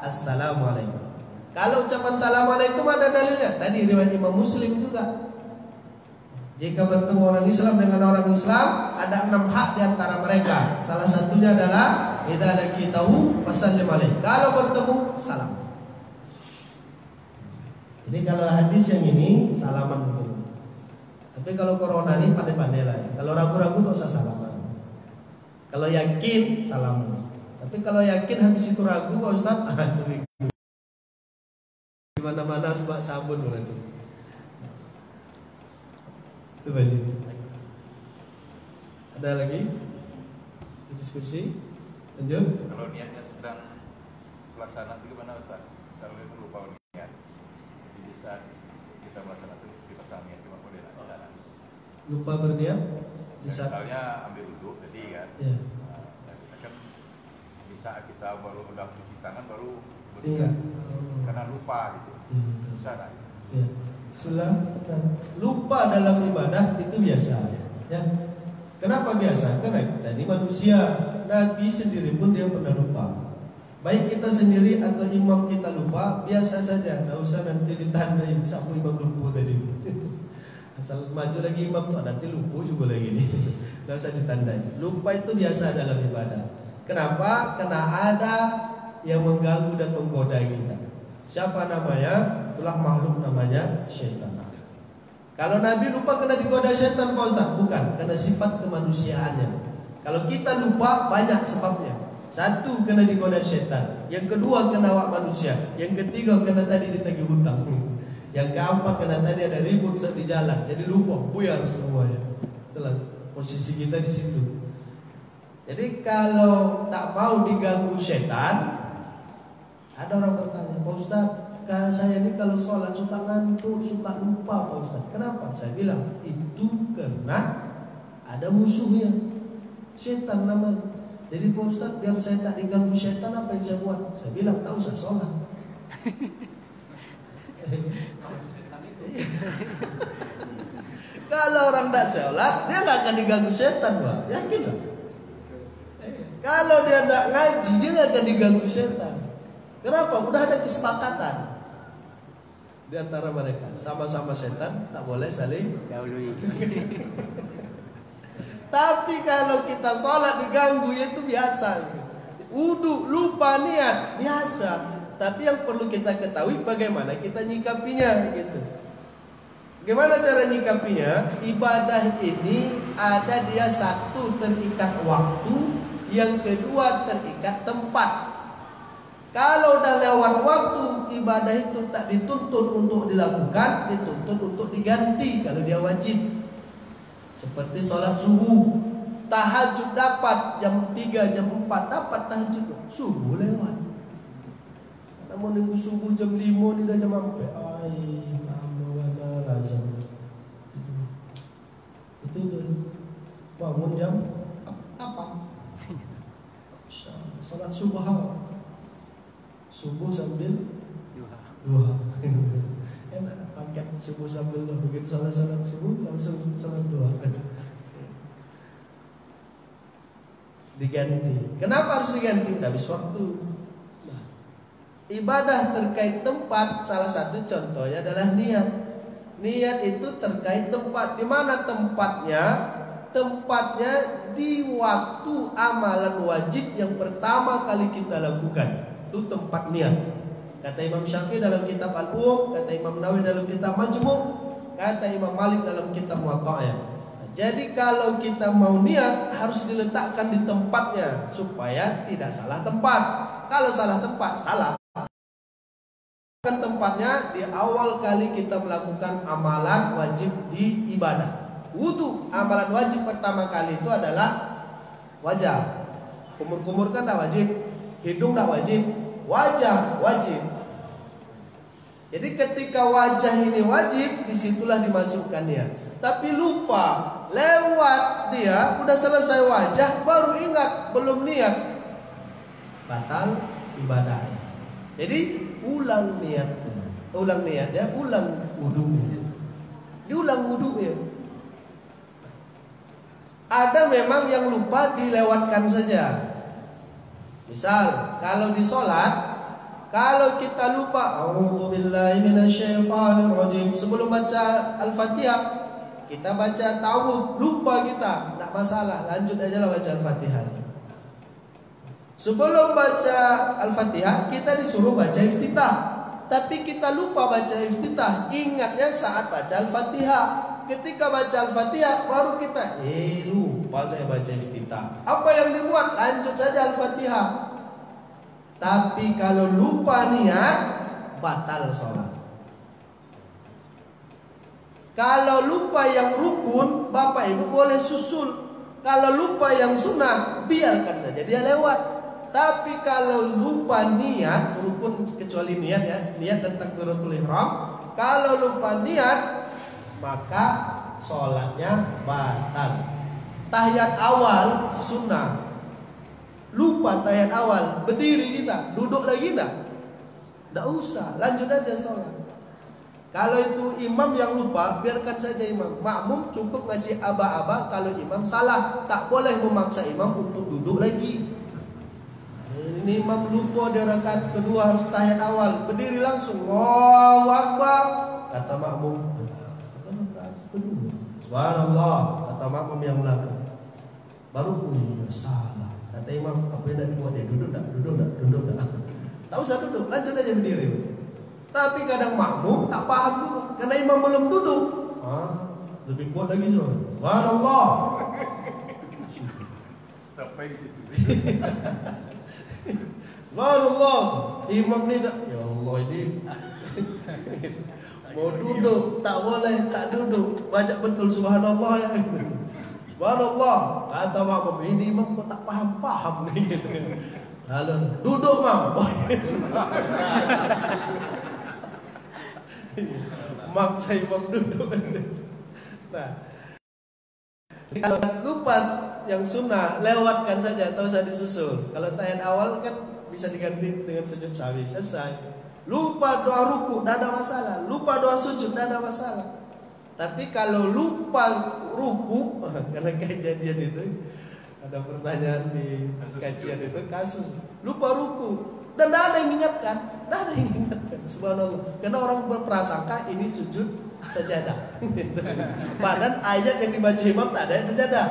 assalamualaikum. Kalau ucapan assalamualaikum ada dalilnya. Tadi riwayat Imam Muslim juga. Jika bertemu orang Islam dengan orang Islam, ada 6 hak di antara mereka. Salah satunya adalah idza laqitahu fasallim alaihi. Kalau bertemu, salam. Jadi kalau hadis yang ini salaman dulu. Tapi kalau corona ini pandai-pandai lah. Kalau ragu-ragu tak usah salaman. Kalau yakin salaman. Tapi kalau yakin habis itu ragu, Pak Ustaz, di mana-mana harus bawa sabun berarti. Itu baju. Ada lagi diskusi? Lanjut. Kalau niatnya sedang pelaksanaan itu gimana Ustaz? Misalnya itu lupa niat. Jadi di saat kita melaksanakan itu kita sami cuma boleh di sana. Lupa berniat di saat misalnya ambil wudhu tadi kan. Ya. Kan bisa kita baru udah cuci tangan baru berniat. Karena lupa gitu. Bisa kan? Ya. Lupa dalam ibadah itu biasa ya. Kenapa biasa? Karena tadi manusia, Nabi sendiri pun dia pernah lupa. Baik kita sendiri atau imam kita lupa, biasa saja. Tidak usah nanti ditandai sapu imam lupa tadi itu. Asal maju lagi imam tuh nanti lupa juga lagi nih. Tidak usah ditandai. Lupa itu biasa dalam ibadah. Kenapa? Karena ada yang mengganggu dan menggoda kita. Siapa namanya? itulah makhluk namanya syaitan. Kalau Nabi lupa kena digoda syaitan Pak Ustaz? Bukan, karena sifat kemanusiaannya. Kalau kita lupa banyak sebabnya. Satu, kena digoda syaitan. Yang kedua, kena awak manusia. Yang ketiga, kena tadi ditagih hutang. Yang keempat, kena tadi ada ribut di jalan. Jadi lupa, buyar semuanya. Itulah posisi kita di situ. Jadi kalau tak mau diganggu syaitan, ada orang bertanya, Pak Ustaz, saya ini kalau sholat suka ngantuk, suka lupa Pak Ustaz. Kenapa? Saya bilang, itu karena ada musuhnya, syaitan namanya. Jadi Pak Ustaz, biar saya tak diganggu syaitan, apa yang saya buat? Saya bilang, tak usah sholat. Kalau orang tak sholat, dia gak akan diganggu syaitan, Pak. Yakin gak? Kalau dia tak ngaji, dia gak akan diganggu syaitan. Kenapa? Udah ada kesepakatan di antara mereka. Sama-sama setan, tak boleh saling dahului. Tapi kalau kita sholat diganggu, ya itu biasa. Wudu, lupa niat, biasa. Tapi yang perlu kita ketahui bagaimana kita nyikapinya gitu. Bagaimana cara nyikapinya? Ibadah ini ada dia satu terikat waktu, yang kedua terikat tempat. Kalau udah lewat waktu, ibadah itu tak dituntut untuk dilakukan, dituntut untuk diganti kalau dia wajib. Seperti sholat subuh, tahajud dapat jam 3, jam 4 dapat tahajud, subuh lewat. Namun nunggu subuh jam 5 ni dah jam sampai. Ai, lama mana lazim. Itu dulu. Bangun jam apa? Sholat subuh. Subuh sambil duha. Enak paket subuh sambil duha. Begitu salat subuh langsung salat duha. Diganti. Kenapa harus diganti? Udah habis waktu. Nah, ibadah terkait tempat, salah satu contohnya adalah niat. Niat itu terkait tempat. Di mana tempatnya? Tempatnya di waktu amalan wajib yang pertama kali kita lakukan. Itu tempat niat. Kata Imam Syafi'i dalam kitab Al-Um, kata Imam Nawawi dalam kitab Majmu', kata Imam Malik dalam kitab Muwatta'ah. Jadi kalau kita mau niat harus diletakkan di tempatnya supaya tidak salah tempat. Kalau salah tempat, salah. Kan tempatnya di awal kali kita melakukan amalan wajib di ibadah. Wudu, amalan wajib pertama kali itu adalah wajah. Kumur-kumur kan tak wajib. Hidung tak wajib, wajah wajib. Jadi ketika wajah ini wajib, disitulah dimasukkan niat. Tapi lupa, lewat dia, udah selesai wajah, baru ingat belum niat, batal ibadah. Jadi ulang niat ya, ulang wudunya, diulang wudunya. Ada memang yang lupa dilewatkan saja. Misal, kalau di sholat, kalau kita lupa, a'udzubillahi minasyaitonirrajim, sebelum baca Al-Fatihah, kita baca ta'awudz, lupa kita, tak masalah, lanjut aja lah baca Al-Fatihah. Sebelum baca Al-Fatihah, kita disuruh baca iftitah, tapi kita lupa baca iftitah, ingatnya saat baca Al-Fatihah. Ketika baca Al-Fatihah, baru kita, lupa saya baca iftitah. Apa yang dibuat? Lanjut saja Al-Fatihah. Tapi kalau lupa niat, batal sholat. Kalau lupa yang rukun, Bapak Ibu boleh susul. Kalau lupa yang sunnah, biarkan saja dia lewat. Tapi kalau lupa niat, rukun kecuali niat ya, niat dan takbiratul ihram. Kalau lupa niat, maka sholatnya batal. Tahiyat awal sunnah. Lupa tahiyat awal, berdiri kita, duduk lagi tidak usah, lanjut aja sholat. Kalau itu imam yang lupa, biarkan saja imam. Makmum cukup ngasih aba-aba kalau imam salah. Tak boleh memaksa imam untuk duduk lagi. Ini imam lupa di rakaat kedua harus tahiyat awal, berdiri langsung, Allahu Akbar, kata makmum. Subhanallah, kata makmum yang belakang. Baru salah. Kata imam, apa yang nak dibuat dia? Duduk tak? Tak usah duduk, lanjut aja berdiri. Tapi kadang makmum tak paham juga karena imam belum duduk. Lebih kuat lagi subhanallah. Sampai di situ. Subhanallah. Imam ni dah, ya Allah ini mau duduk tak boleh, tak duduk. Banyak betul subhanallah ya. Subhanallah. Kata makmum, ini imam kok tak paham-paham ni gitu. Lalu duduk mam. Maksa imam duduk. Nah, kalau lupa yang sunnah lewatkan saja, tak usah disusul. Kalau tahiyat awal kan bisa diganti dengan sujud sahwi, selesai. Lupa doa ruku, tidak ada masalah. Lupa doa sujud, tidak ada masalah. Tapi kalau lupa ruku, karena kejadian itu ada pertanyaan di kajian itu kasus lupa ruku dan tidak ada yang ingatkan, tidak ada yang ingatkan. Subhanallah. Karena orang berprasangka ini sujud sajadah. Padahal ayat yang dibaca imam tak ada yang sajadah.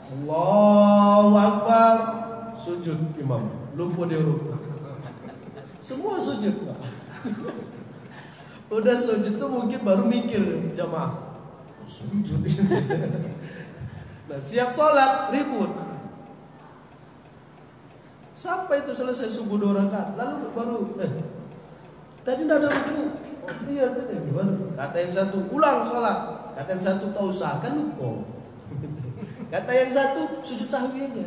Allahu Akbar, sujud imam, lupa dia ruku. Semua sujud. Udah sujud tuh mungkin baru mikir jamaah sujud. Nah, siap sholat ribut. Sampai itu selesai subuh 2 rakaat, lalu baru tadi tidak ada ruku. Iya tadi baru. Kata yang satu ulang sholat, kata yang satu tak usah kan lupa. Kata yang satu sujud sahwi aja.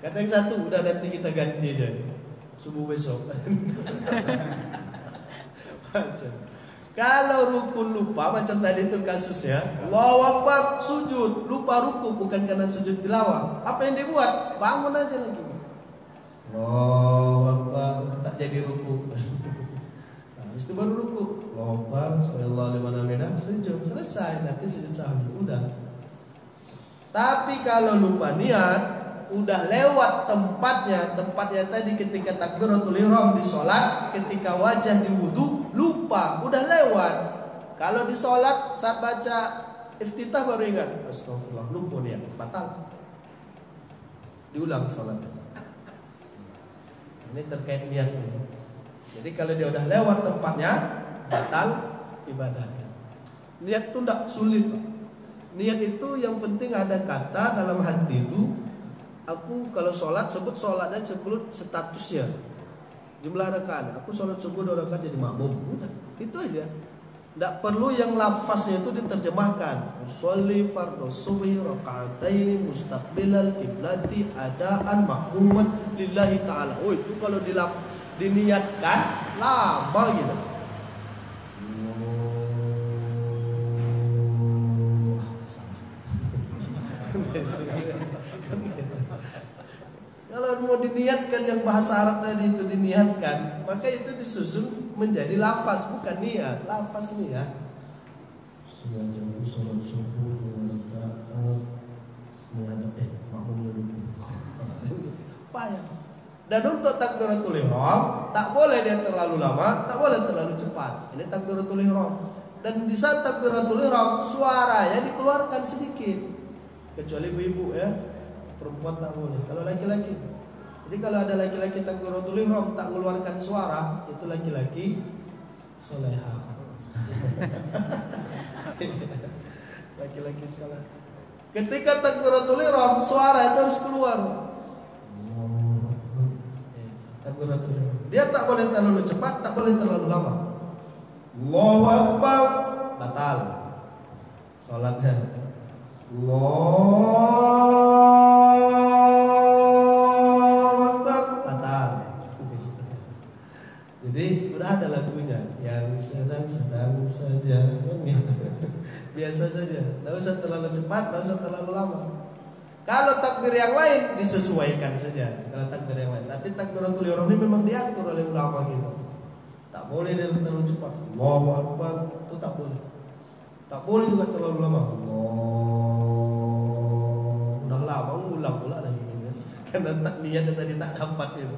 Kata yang satu udah nanti kita ganti aja subuh besok. Kalau rukun lupa macam tadi itu kasusnya, Allahu Akbar sujud lupa ruku bukan karena sujud tilawah. Apa yang dibuat? Bangun aja lagi. Allahu Akbar tak jadi ruku. Habis itu baru ruku. Allahu Akbar sallallahu alaihi wasallam sujud selesai nanti sujud sahwi udah. Tapi kalau lupa niat udah lewat tempatnya tadi ketika takbiratul ihram di sholat, ketika wajah di wudu lupa, udah lewat. Kalau di sholat saat baca iftitah baru ingat, astagfirullah lupa niat, batal. Diulang sholat. Ini terkait niat. Jadi kalau dia udah lewat tempatnya batal ibadahnya. Niat itu tidak sulit. Niat itu yang penting ada kata dalam hati itu. Aku kalau sholat sebut sholatnya sebut statusnya jumlah rakaat. Aku sholat subuh 2 rakaat jadi makmum. Udah, itu aja. Tidak perlu yang lafaznya itu diterjemahkan. Sholli fardhu subhi raka'ataini mustaqbilal kiblati adaan makmuman lillahi ta'ala. Oh itu kalau diniatkan lama gitu. Kalau mau diniatkan yang bahasa Arab tadi itu diniatkan, maka itu disusun menjadi lafaz bukan niat. Lafaz niat. Sengaja sholat subuh 2 rakaat menghadap makmum dulu. Payah. Dan untuk takbiratul ihram tak boleh dia terlalu lama, tak boleh terlalu cepat. Ini takbiratul ihram. Dan di saat takbiratul ihram suaranya dikeluarkan sedikit. Kecuali ibu-ibu ya. Perempuan tak boleh. Kalau laki-laki. Jadi kalau ada laki-laki takbiratul ihram tak mengeluarkan suara, itu laki-laki soleha. Laki-laki soleh. Ketika takbiratul ihram suara itu harus keluar. Takbiratul ihram. Dia tak boleh terlalu cepat, tak boleh terlalu lama. Allahu Akbar batal salatnya. Allahu Akbar batal. Jadi udah ada lagunya yang sedang-sedang saja. Biasa saja, tidak usah terlalu cepat, tidak usah terlalu lama. Kalau takbir yang lain disesuaikan saja. Kalau takbir yang lain, tapi takbiratul ihram ini memang diatur oleh ulama gitu. Tak boleh dia terlalu cepat. Allahu Akbar itu tak boleh. Tak boleh juga terlalu lama. Udah lama ulang pula lagi gitu. Karena tak niatnya tadi tak dapat gitu.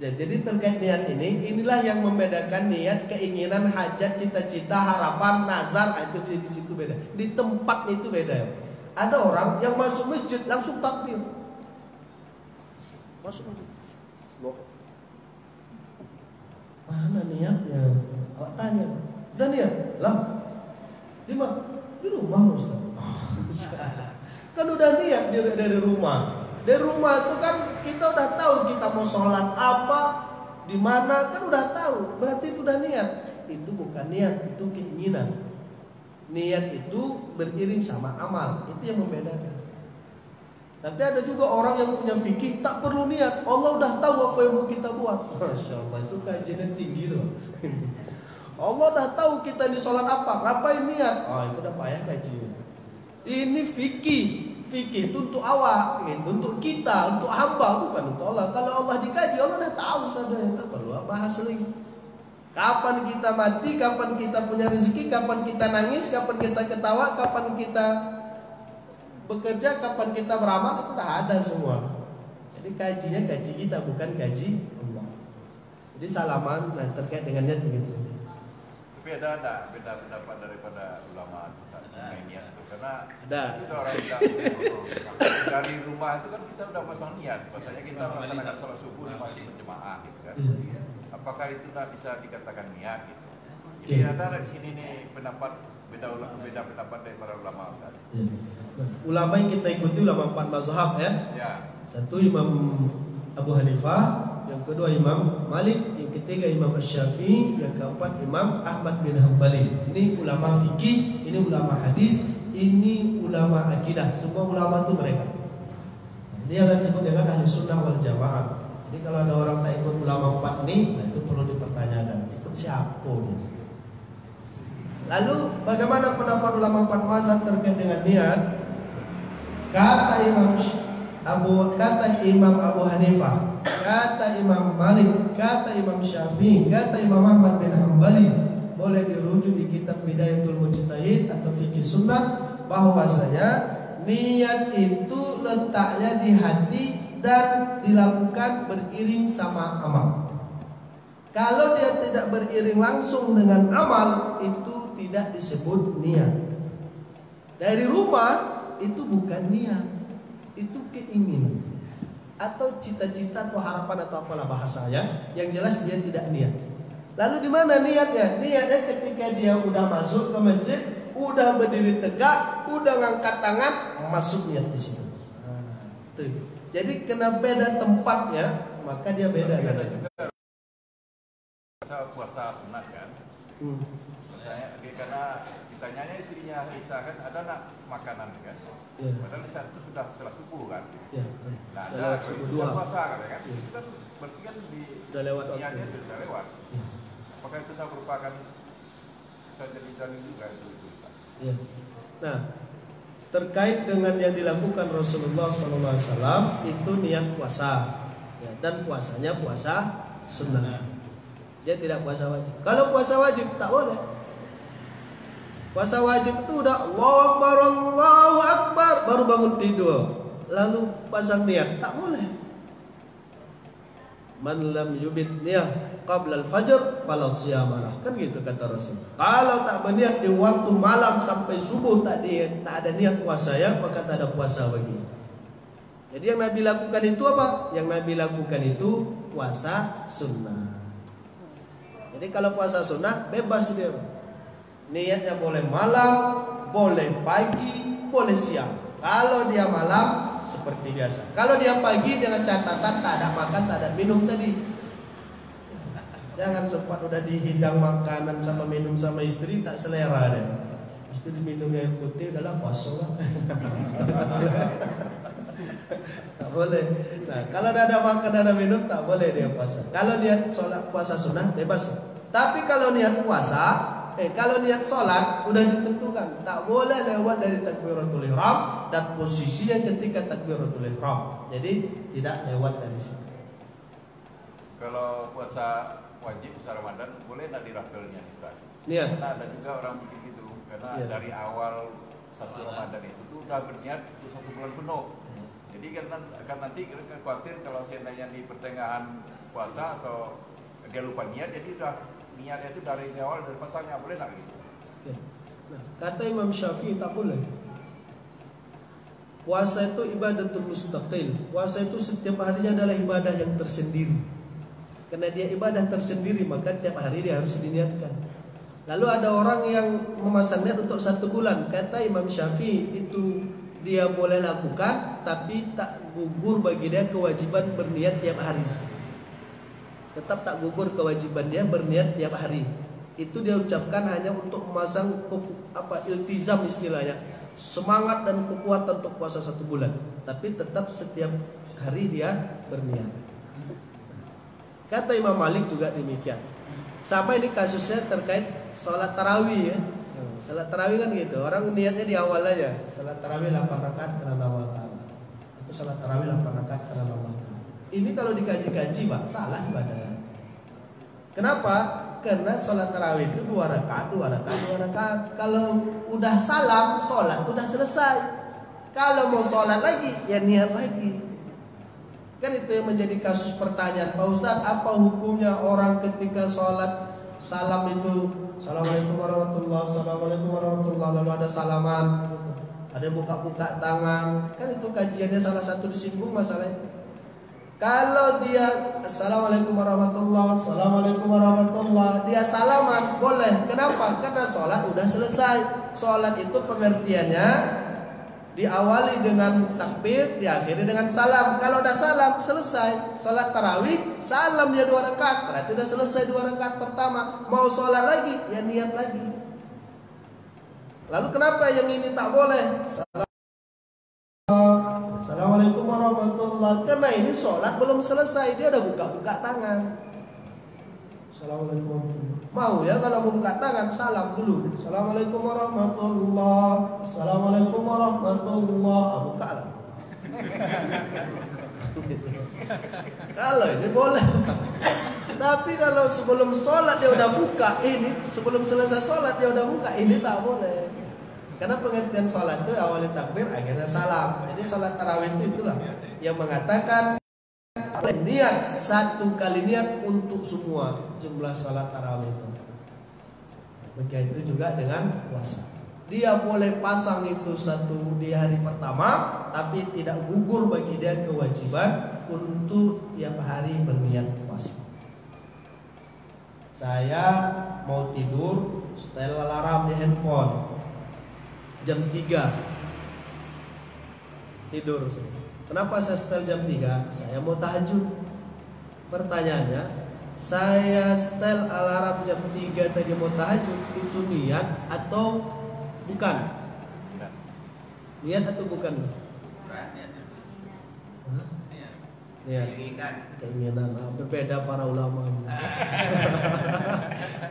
Jadi terkait niat ini, inilah yang membedakan niat, keinginan, hajat, cita-cita, harapan, nazar, itu di situ beda. Di tempat itu beda. Ada orang yang masuk masjid langsung takbir. Masuk masjid. Loh, Mana niatnya? Awak tanya, udah niat? Lah, di mana? Di rumah Ustaz. Kan udah niat dari rumah. Dari rumah itu kan kita udah tahu kita mau sholat apa, di mana, kan udah tahu. Berarti itu udah niat. Itu bukan niat, itu keinginan. Niat itu beriring sama amal. Itu yang membedakan. Tapi ada juga orang yang punya fikih tak perlu niat. Allah udah tahu apa yang mau kita buat. Masya Allah, itu kajiannya tinggi loh. Allah udah tahu kita di sholat apa, ngapain niat. Oh, itu udah payah kajian. Ini fikih. Fikih itu untuk awak, itu untuk kita, untuk hamba, bukan untuk Allah. Kalau Allah dikaji, Allah udah tahu saudara, tak perlu bahas lagi. Kapan kita mati, kapan kita punya rezeki, kapan kita nangis, kapan kita ketawa, kapan kita bekerja, kapan kita beramal, itu udah ada semua. Jadi kajinya kaji kita, bukan kaji Allah. Jadi salaman, nah terkait dengannya begitu. Tapi ada beda pendapat daripada ulama mengenai niat itu, karena ada. Kita orang bilang dari rumah itu kan kita udah pasang niat, bahasanya kita melaksanakan sholat subuh di masjid berjemaah gitu kan. Apakah itu tak bisa dikatakan niat gitu? Jadi ada di sini nih beda pendapat dari para ulama Ustaz. Ulama yang kita ikuti ulama 4 mazhab ya. Satu Imam Abu Hanifah, yang kedua Imam Malik, yang ketiga Imam Syafi'i, yang keempat Imam Ahmad bin Hanbali. Ini ulama fikih, ini ulama hadis, ini ulama akidah. Semua ulama itu mereka. Dia akan disebut dengan ahli sunnah wal jamaah. Jadi kalau ada orang tak ikut ulama 4 ini, nah itu perlu dipertanyakan. Ikut siapa dia? Lalu bagaimana pendapat ulama 4 mazhab terkait dengan niat? Kata Imam Abu Hanifah, kata Imam Malik, kata Imam Syafi'i, kata Imam Ahmad bin Hanbali, boleh dirujuk di kitab Bidayatul Mujtahid atau Fikih Sunnah, bahwasanya niat itu letaknya di hati dan dilakukan beriring sama amal. Kalau dia tidak beriring langsung dengan amal, itu tidak disebut niat. Dari rumah itu bukan niat, itu keinginan atau cita-cita atau harapan atau apalah bahasanya. Yang jelas dia tidak niat. Lalu di mana niatnya? Niatnya ketika dia udah masuk ke masjid, udah berdiri tegak, udah ngangkat tangan, masuk niat di situ. Tuh. Jadi kena beda tempatnya, maka dia beda. Tapi ada juga puasa sunat kan? Misalnya, karena ditanyanya istrinya Aisyah kan, ada nak makanan kan? Padahal di saat itu sudah setelah subuh kan? Nah, ada bisa puasa kan? Itu kan berarti kan udah lewat niatnya sudah lewat. Apakah itu tak merupakan bisa jadi dalil juga itu? Nah, terkait dengan yang dilakukan Rasulullah SAW itu niat puasa, ya, dan puasanya puasa sunnah. Dia tidak puasa wajib. Kalau puasa wajib tak boleh. Puasa wajib itu udah Allahu Akbar baru bangun tidur, lalu pasang niat, tak boleh. Man lam yubit niyah qabla al-fajr fala siyamalah, kan gitu kata Rasul. Kalau tak berniat di waktu malam sampai subuh tak ada niat puasa ya, maka tak ada puasa bagi. Jadi yang Nabi lakukan itu apa? Yang Nabi lakukan itu puasa sunnah. Jadi kalau puasa sunnah bebas dia. Niatnya boleh malam, boleh pagi, boleh siang. Kalau dia malam seperti biasa. Kalau dia pagi dengan catatan tak ada makan, tak ada minum tadi. Jangan sempat udah dihidang makanan sama minum sama istri tak selera deh. Istri minum air putih adalah puasa lah. Tak boleh. Nah, kalau ada makan ada minum tak boleh dia puasa. Kalau dia sholat puasa sunnah bebas. Tapi kalau niat puasa, kalau niat sholat udah ditentukan, tak boleh lewat dari takbiratul ihram dan posisi yang ketika takbiratul ihram. Jadi tidak lewat dari situ. Kalau puasa wajib puasa Ramadan boleh nak diraftelnya Ustaz? Niat. Karena ada juga orang bikin gitu, karena dari awal satu Ramadan itu tuh udah berniat untuk 1 bulan penuh. Jadi kan nanti khawatir kalau seandainya di pertengahan puasa atau dia lupa niat, jadi udah niatnya itu dari awal dari pasangnya, boleh nak gitu? Nah, kata Imam Syafi'i tak boleh. Puasa itu ibadatul mustaqil. Puasa itu setiap harinya adalah ibadah yang tersendiri. Karena dia ibadah tersendiri, maka tiap hari dia harus diniatkan. Lalu ada orang yang memasang niat untuk 1 bulan. Kata Imam Syafi'i itu dia boleh lakukan, tapi tak gugur bagi dia kewajiban berniat tiap hari. Tetap tak gugur kewajiban dia berniat tiap hari. Itu dia ucapkan hanya untuk memasang iltizam istilahnya, semangat dan kekuatan untuk puasa 1 bulan. Tapi tetap setiap hari dia berniat. Kata Imam Malik juga demikian. Sama ini kasusnya terkait sholat tarawih ya. Sholat tarawih kan gitu, orang niatnya di awal aja. Sholat tarawih 8 rakaat karena Allah Ta'ala. Itu sholat tarawih 8 rakaat karena Allah Ta'ala. Ini kalau dikaji-kaji Pak, salah ibadah. Kenapa? Karena sholat tarawih itu 2 rakaat, 2 rakaat, 2 rakaat. Kalau udah salam, sholat udah selesai. Kalau mau sholat lagi, ya niat lagi. Kan itu yang menjadi kasus pertanyaan, Pak Ustadz, apa hukumnya orang ketika sholat salam itu Assalamualaikum warahmatullahi wabarakatuh, Assalamualaikum warahmatullahi wabarakatuh, lalu ada salaman, ada yang buka-buka tangan. Kan itu kajiannya salah satu disinggung masalah itu. Kalau dia Assalamualaikum warahmatullahi wabarakatuh, Assalamualaikum warahmatullahi wabarakatuh, dia salaman, boleh. Kenapa? Karena sholat udah selesai. Sholat itu pengertiannya diawali dengan takbir, diakhiri dengan salam. Kalau udah salam, selesai. Salat tarawih, salam dia 2 rakaat, berarti udah selesai 2 rakaat pertama. Mau sholat lagi, ya niat lagi. Lalu kenapa yang ini tak boleh? Assalamualaikum warahmatullahi wabarakatuh. Karena ini sholat belum selesai, dia udah buka-buka tangan. Assalamualaikum. Mau ya kalau mau buka tangan, salam dulu. Assalamualaikum warahmatullahi. Assalamualaikum warahmatullahi. Buka lah. Kalau ini boleh. Tapi kalau sebelum sholat dia udah buka, ini sebelum selesai sholat dia udah buka, ini tak boleh. Karena pengertian sholat itu awalnya takbir, akhirnya salam. Jadi sholat tarawih itu itulah yang mengatakan niat 1 kali niat untuk semua jumlah salat tarawih itu. Begitu juga dengan puasa. Dia boleh pasang itu 1 di hari pertama, tapi tidak gugur bagi dia kewajiban untuk tiap hari berniat puasa. Saya mau tidur, setel alarm di handphone jam 3 tidur. Kenapa saya setel jam 3? Saya mau tahajud. Pertanyaannya, saya setel alarm jam 3 tadi mau tahajud, itu niat atau bukan? Niat atau bukan? Niat. Keinginan. Berbeda para ulama.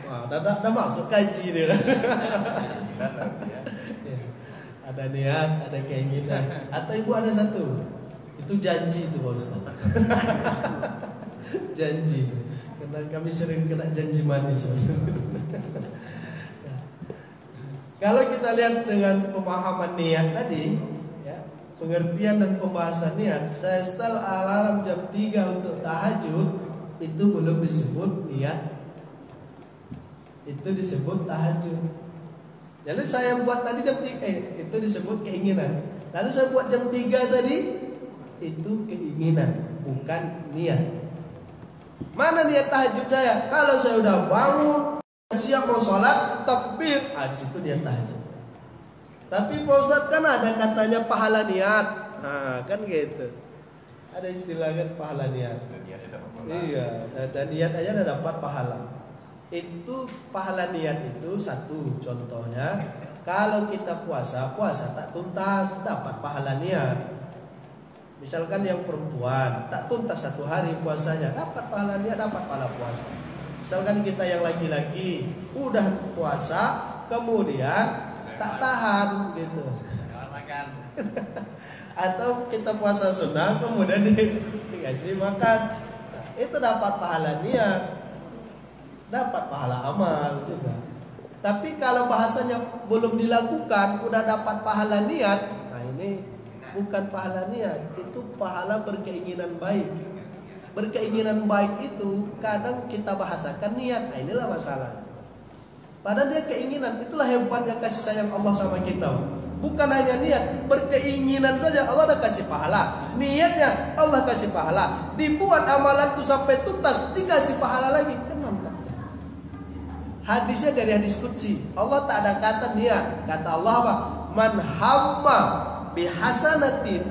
Wah, udah masuk kaji dia. Ada niat, ada keinginan. Atau ibu ada 1? Itu janji itu Pak Ustaz. Janji. Karena kami sering kena janji manis. Kalau kita lihat dengan pemahaman niat tadi, ya, pengertian dan pembahasan niat, saya setel alarm jam 3 untuk tahajud, itu belum disebut niat. Itu disebut tahajud. Jadi saya buat tadi jam 3, itu disebut keinginan. Lalu saya buat jam 3 tadi, itu keinginan, bukan niat. Mana niat tahajud saya? Kalau saya udah bangun, siap mau sholat, takbir, di situ niat tahajud. Tapi Pak Ustadz kan ada katanya pahala niat, kan gitu. Ada istilah kan pahala niat. Iya, dan niat aja udah dapat pahala. Itu pahala niat itu 1 contohnya. Kalau kita puasa tak tuntas, dapat pahala niat. Misalkan yang perempuan tak tuntas 1 hari puasanya, dapat pahala niat, dapat pahala puasa. Misalkan kita yang laki-laki udah puasa, kemudian tak tahan gitu. Atau kita puasa sunnah, kemudian dikasih makan, itu dapat pahala niat, dapat pahala amal juga. Tapi kalau bahasanya belum dilakukan, udah dapat pahala niat, nah ini bukan pahala niat, itu pahala berkeinginan baik. Berkeinginan baik itu kadang kita bahasakan niat, nah inilah masalah. Padahal dia keinginan, itulah hebatnya kasih sayang Allah sama kita. Bukan hanya niat, berkeinginan saja Allah dah kasih pahala. Niatnya Allah kasih pahala. Dibuat amalan itu sampai tuntas, dikasih pahala lagi. Kan mantap. Hadisnya dari hadis qudsi. Allah tak ada kata niat. Kata Allah apa? Man hamma bihasanatin.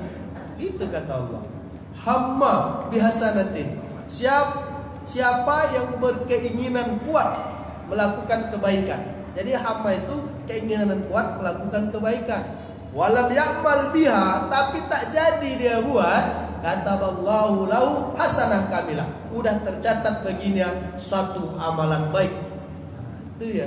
Itu kata Allah. Hamma bihasanatin. Siapa yang berkeinginan kuat melakukan kebaikan. Jadi hamma itu keinginan kuat melakukan kebaikan. Walam ya'mal biha, tapi tak jadi dia buat, kataballahu lahu hasanah kamilah. Udah tercatat baginya suatu amalan baik. Itu ya.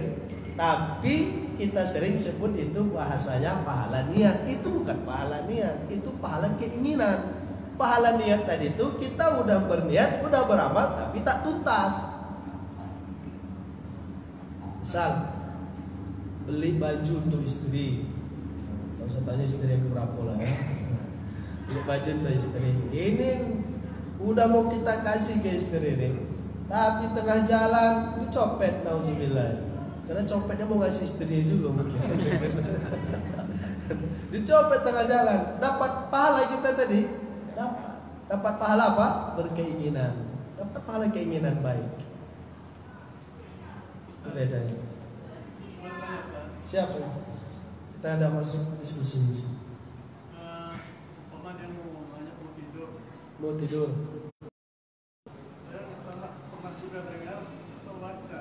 Tapi kita sering sebut itu bahasanya pahala niat. Itu bukan pahala niat, itu pahala keinginan. Pahala niat tadi itu kita udah berniat, udah beramal tapi tak tuntas. Misal beli baju untuk istri. Kalau saya tanya istri yang berapa lah ya. Beli baju untuk istri. Ini udah mau kita kasih ke istri ini, tapi tengah jalan dicopet, nauzubillah. Karena copetnya mau ngasih istrinya juga mungkin. Dicopet tengah jalan. Dapat pahala kita tadi? Dapat pahala apa? Berkeinginan. Dapat pahala keinginan baik. Itu bedanya. Siapa? Kita ada masuk diskusi. Pemain yang mau tidur. Saya pernah juga dengar atau baca.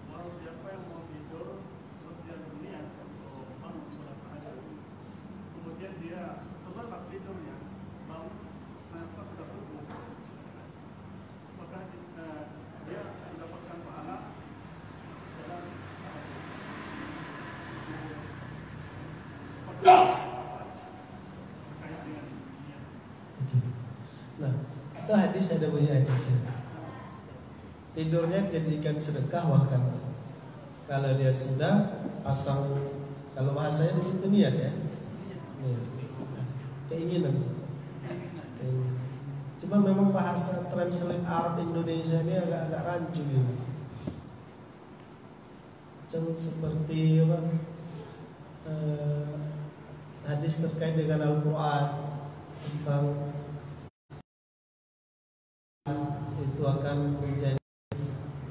Kalau siapa yang mau tidur, terus dia berniat untuk bangun sholat tahajud, kemudian dia terlelap tidurnya, bangun, ternyata sudah subuh. Maka dia mendapatkan pahala sholat terkait dengan niat. Nah, itu hadis ada banyak hadisnya. Tidurnya jadikan sedekah bahkan. Kalau dia sudah pasang, kalau bahasanya di situ niat ya. Keinginan. Cuma memang bahasa translate Arab Indonesia ini agak rancu gitu. Seperti apa? Hadis terkait dengan Al-Quran tentang itu akan menjadi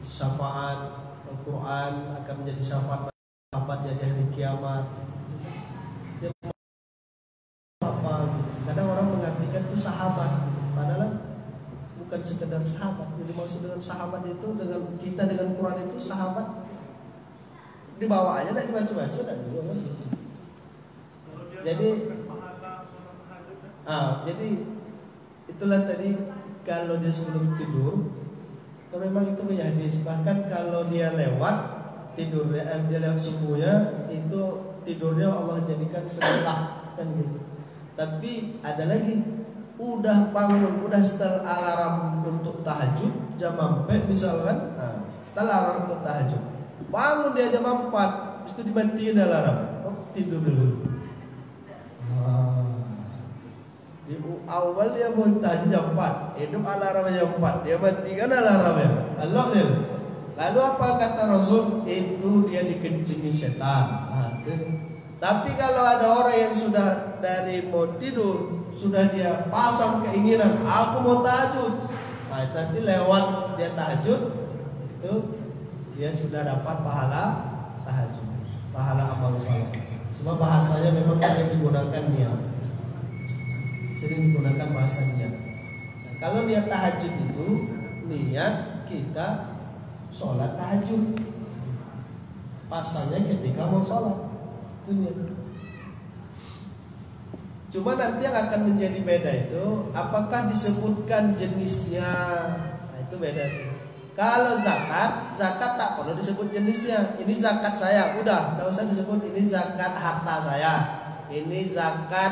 syafaat, Al-Quran akan menjadi syafaat sahabatnya di hari kiamat. Apa? Kadang orang mengartikan itu sahabat, padahal bukan sekedar sahabat. Jadi maksud dengan sahabat itu dengan kita dengan Quran itu sahabat. Dibawa aja, tidak dibaca-baca, tidak juga kan? Jadi, jadi itulah tadi kalau dia sebelum tidur, kalau memang itu punya hadis. Bahkan kalau dia lewat tidur, dia lewat subuhnya, itu tidurnya Allah jadikan sedekah kan gitu. Tapi ada lagi, udah bangun, udah setel alarm untuk tahajud jam 4 misalkan, setel alarm untuk tahajud. Bangun dia jam 4, habis itu dimatiin alarm. Tidur dulu. Di awal dia mau tahajud jam 4, hidup alarm jam 4, dia matikan alarmnya. Lalu apa kata Rasul? Itu dia dikencingi setan. Tapi kalau ada orang yang sudah dari mau tidur, sudah dia pasang keinginan, aku mau tahajud. Nah, nanti lewat dia tahajud, itu dia sudah dapat pahala tahajud, pahala amal salat. Cuma bahasanya memang sering digunakan niat. Sering digunakan bahasa niat. Nah, kalau niat tahajud itu niat kita sholat tahajud. Pasangnya ketika mau sholat. Itu niat. Cuma nanti yang akan menjadi beda itu apakah disebutkan jenisnya. Nah, itu beda. Kalau zakat tak perlu disebut jenisnya. Ini zakat saya, udah, tidak usah disebut ini zakat harta saya. Ini zakat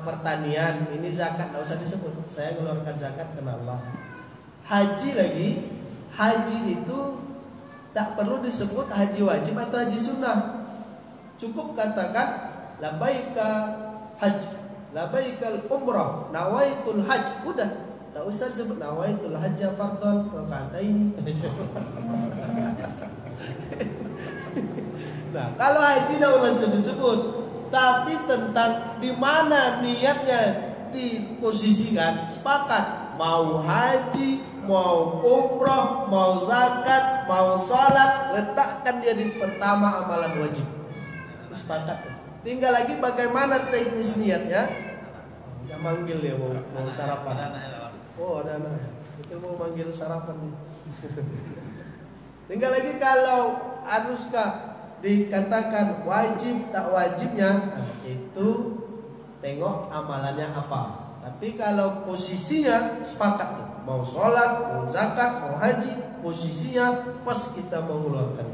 pertanian, ini zakat, tidak usah disebut. Saya mengeluarkan zakat karena Allah. Haji lagi, haji itu tak perlu disebut haji wajib atau haji sunnah. Cukup katakan labbaika haji, labbaikal umrah, nawaitul hajj, udah. Tidak usah disebut nawaitul hajja fardhan rakaatain. Nah, kalau haji tidak usah disebut, tapi tentang di mana niatnya diposisikan, sepakat. Mau haji, mau umroh, mau zakat, mau salat, letakkan dia di pertama amalan wajib. Sepakat. Tinggal lagi bagaimana teknis niatnya. Dia manggil dia mau sarapan. Oh, ada anak. Kita mau manggil sarapan nih. Tinggal lagi kalau haruskah dikatakan wajib tak wajibnya, itu tengok amalannya apa. Tapi kalau posisinya sepakat tuh, mau sholat, mau zakat, mau haji, posisinya pas kita mau mengeluarkan.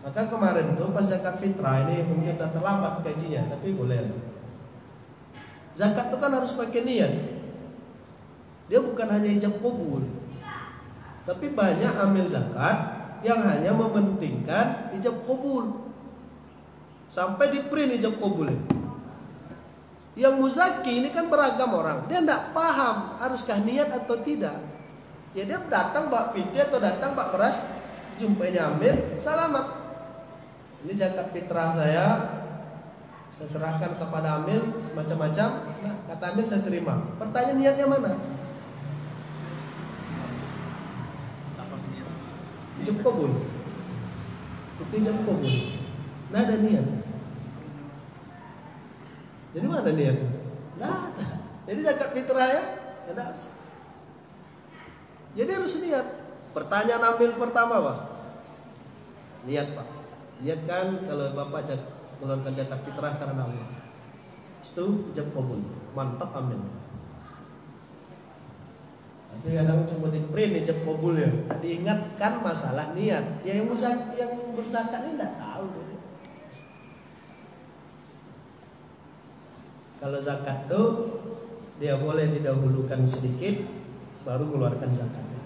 Maka kemarin tuh pas zakat fitrah ini mungkin udah terlambat gajinya, tapi boleh. Zakat itu kan harus pakai niat. Dia bukan hanya ijab kabul, tapi banyak amil zakat yang hanya mementingkan ijab kabul. Sampai di print ijab kabul. Yang muzaki ini kan beragam orang. Dia tidak paham haruskah niat atau tidak. Ya dia datang bak piti atau datang bak beras, jumpainya ambil, selamat. Ini zakat fitrah saya serahkan kepada amil macam-macam. Nah, kata amil saya terima. Pertanyaan niatnya mana? Ijab kabul. Itu ijab kabul. Nah ada niat. Jadi mana niat? Nggak ada. Jadi zakat fitrah ya, ada. Jadi harus niat. Pertanyaan amil pertama Pak. Niat Pak. Niat kan kalau Bapak mengeluarkan zakat fitrah karena Allah. Itu ijab kabul. Mantap amil. Tapi kadang cuma di print ijab kabul ya. Diingatkan masalah niat. Ya yang berzakat ini tidak tahu. Kalau zakat itu dia boleh didahulukan sedikit baru mengeluarkan zakatnya.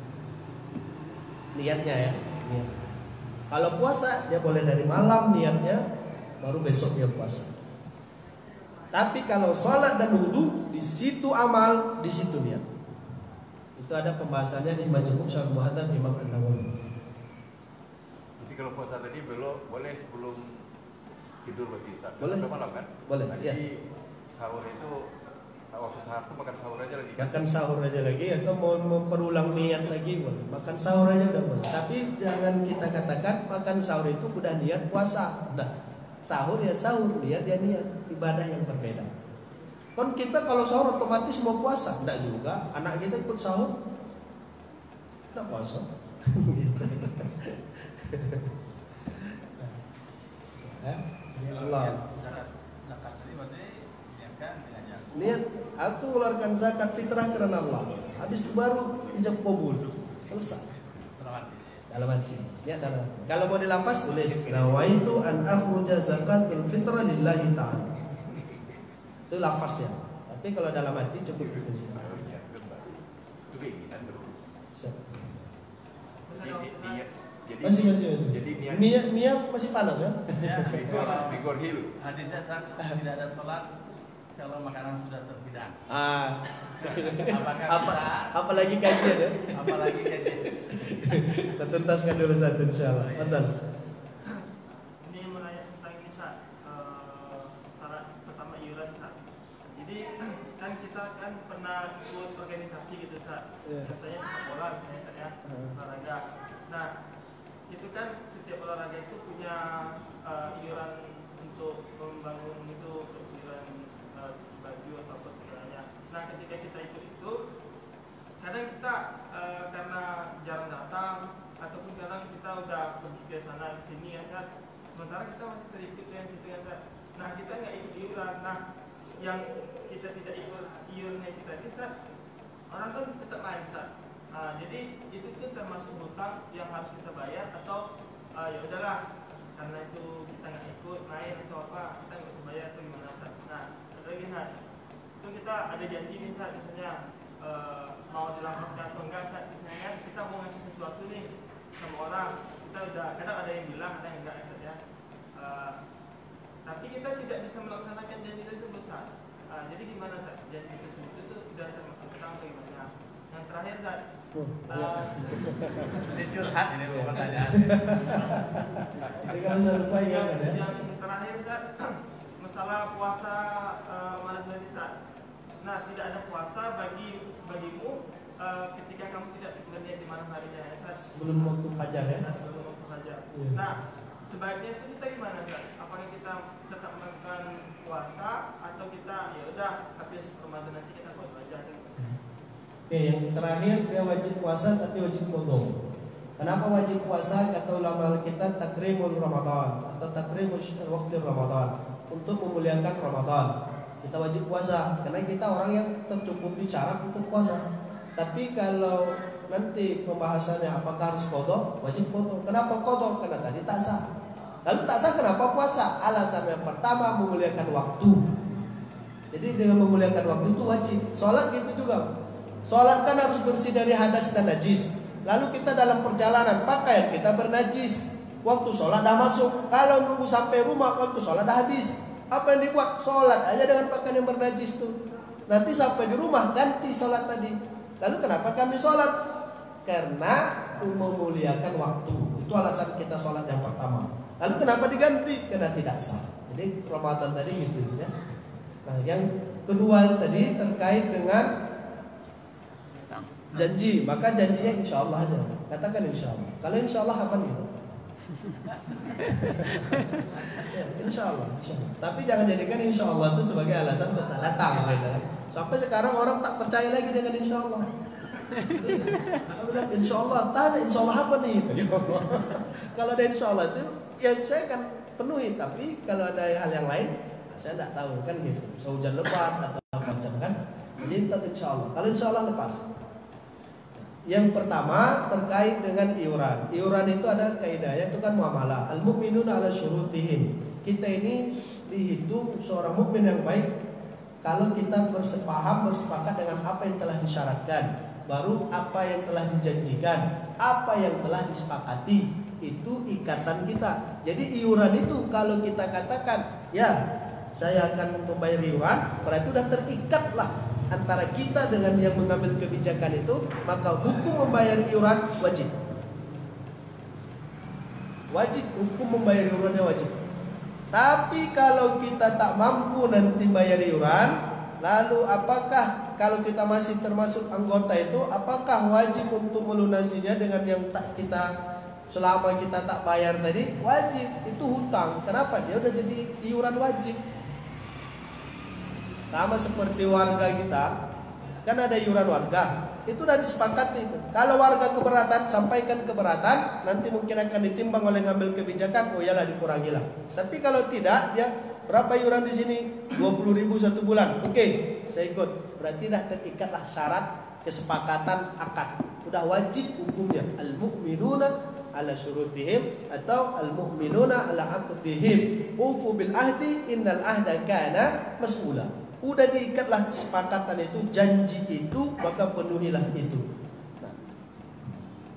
Niatnya ya. Niat. Kalau puasa dia boleh dari malam niatnya baru besok dia puasa. Tapi kalau sholat dan wudu di situ amal, di situ niat. Itu ada pembahasannya di Majmu' Syarh Muhadzab Imam An-Nawawi. Jadi kalau puasa tadi boleh sebelum tidur bagi kita. Boleh. Udah malam kan? Boleh. Jadi Ya. Sahur itu waktu sahur itu makan sahur aja lagi kan? Makan sahur aja lagi atau mau memperulang niat lagi boleh. Makan sahur aja udah boleh. Tapi jangan kita katakan makan sahur itu udah niat puasa. Nah, sahur ya sahur, niat ya niat. Ibadah yang berbeda. Kan kita kalau sahur otomatis mau puasa, enggak juga. Anak kita ikut sahur, enggak puasa. Allah. Zakat tadi berarti niatkan dengan jago. Niat aku mengeluarkan zakat fitrah karena Allah. Habis itu baru ijab kabul. Selesai. Dalam hati. Ya dalam. Kalau mau dilafaz tulis nawaitu an akhruja zakatul fitrah lillahi ta'ala. Itu lafaznya. Tapi kalau dalam hati cukup itu. Itu keinginan baru. Jadi Masih. Niat masih panas ya? Bigor Hill. Hadisnya tidak ada sholat kalau makanan sudah terhidang. Apakah bisa? Apalagi kajian ya? Apalagi kajian. Kita tuntaskan dulu satu insyaallah. Betul. Ini menanya tentang ini syarat pertama iuran Sat. Jadi kan kita kan pernah ikut organisasi gitu Sat. Katanya sepak bola misalnya Sat ya, olahraga. Nah itu kan setiap olahraga itu punya iuran untuk membangun itu, untuk iuran baju atau apa segalanya. Nah ketika kita ikut itu kadang kita karena jarang datang ataupun kadang kita udah pergi ke sana ke sini ya kan, sementara kita masih terikut yang situ ya kan. Nah kita nggak ikut iuran. Nah yang kita tidak ikut iurannya kita bisa, orang kan tetap main Sat. Nah, jadi itu tuh termasuk hutang yang harus kita bayar atau ya udahlah karena itu kita nggak ikut main atau apa kita nggak usah bayar atau gimana Sat. Nah ada lagi Sat, itu kita ada janji nih Sat, misalnya mau dilapaskan atau enggak Sat, misalnya kita mau ngasih sesuatu nih sama orang, kita udah kadang ada yang bilang ada yang enggak Sat ya. Tapi kita tidak bisa melaksanakan janji tersebut Sat. Jadi gimana Sat? Janji tersebut itu sudah termasuk hutang atau gimana? Yang terakhir Ustaz. Ini curhat ini pertanyaan. Jadi kalau saya lupa ya kan ya. Yang terakhir Ustaz, masalah puasa malam tadi Ustaz. Nah, tidak ada puasa bagimu ketika kamu tidak berniat di malam harinya ya Ustaz. Sebelum waktu fajar ya. Nah, sebelum waktu fajar. Iya. Nah, sebaiknya itu kita gimana Ustaz? Apakah kita tetap melakukan puasa atau kita ya udah habis Ramadan nanti kita buat aja? Oke, yang terakhir dia wajib puasa tapi wajib qadha. Kenapa wajib puasa? Kata ulama kita takrimul Ramadan atau takrimul waktu Ramadan, untuk memuliakan Ramadan. Kita wajib puasa karena kita orang yang tercukupi syarat untuk puasa. Tapi kalau nanti pembahasannya apakah harus qadha, wajib qadha. Kenapa qadha? Karena tadi tak sah. Lalu tak sah kenapa puasa? Alasan yang pertama memuliakan waktu. Jadi dengan memuliakan waktu itu wajib. Sholat gitu juga. Sholat kan harus bersih dari hadas dan najis. Lalu kita dalam perjalanan pakaian kita bernajis. Waktu sholat dah masuk. Kalau nunggu sampai rumah waktu sholat dah habis. Apa yang dibuat? Sholat aja dengan pakaian yang bernajis tuh. Nanti sampai di rumah ganti sholat tadi. Lalu kenapa kami sholat? Karena memuliakan waktu. Itu alasan kita sholat yang pertama. Lalu kenapa diganti? Karena tidak sah. Jadi Ramadan tadi gitu ya. Nah, yang kedua tadi terkait dengan janji. Maka janjinya insya Allah aja. Katakan insya Allah. Kalau insya Allah kapan gitu? Ya, insya Allah. Tapi jangan jadikan insya Allah itu sebagai alasan untuk tak datang. Sampai sekarang orang tak percaya lagi dengan insya Allah. Aku bilang insya Allah. Tanya insya Allah apa nih? Kalau ada insya Allah itu ya saya akan penuhi. Tapi kalau ada hal yang lain saya tidak tahu kan gitu. Hujan lebat atau apa macam kan. Jadi tetap insya Allah. Kalau insya Allah lepas. Yang pertama terkait dengan iuran. Iuran itu ada kaidahnya, itu kan muamalah. Al-mu'minuna ala syurutihim. Kita ini dihitung seorang mukmin yang baik kalau kita bersepakat dengan apa yang telah disyaratkan, baru apa yang telah dijanjikan, apa yang telah disepakati, itu ikatan kita. Jadi iuran itu kalau kita katakan, ya saya akan membayar iuran, berarti sudah terikatlah antara kita dengan yang mengambil kebijakan itu, maka hukum membayar iuran wajib. Wajib, hukum membayar iurannya wajib. Tapi kalau kita tak mampu nanti bayar iuran, lalu apakah kalau kita masih termasuk anggota itu, apakah wajib untuk melunasinya dengan yang tak kita selama kita tak bayar tadi? Wajib, itu hutang. Kenapa? Dia udah jadi iuran wajib. Sama seperti warga kita, kan ada iuran warga, itu udah disepakati itu. Kalau warga keberatan, sampaikan keberatan, nanti mungkin akan ditimbang oleh ngambil kebijakan, oh iyalah dikurangilah. Tapi kalau tidak, ya berapa iuran di sini? 20.000 satu bulan. Oke, saya ikut. Berarti dah terikatlah syarat kesepakatan akad. Udah wajib hukumnya. Al-mu'minuna ala syurutihim atau al-mu'minuna ala aqdihim. Ufu bil ahdi innal ahda kana mas'ula. Udah diikatlah kesepakatan itu, janji itu, maka penuhilah itu. Nah,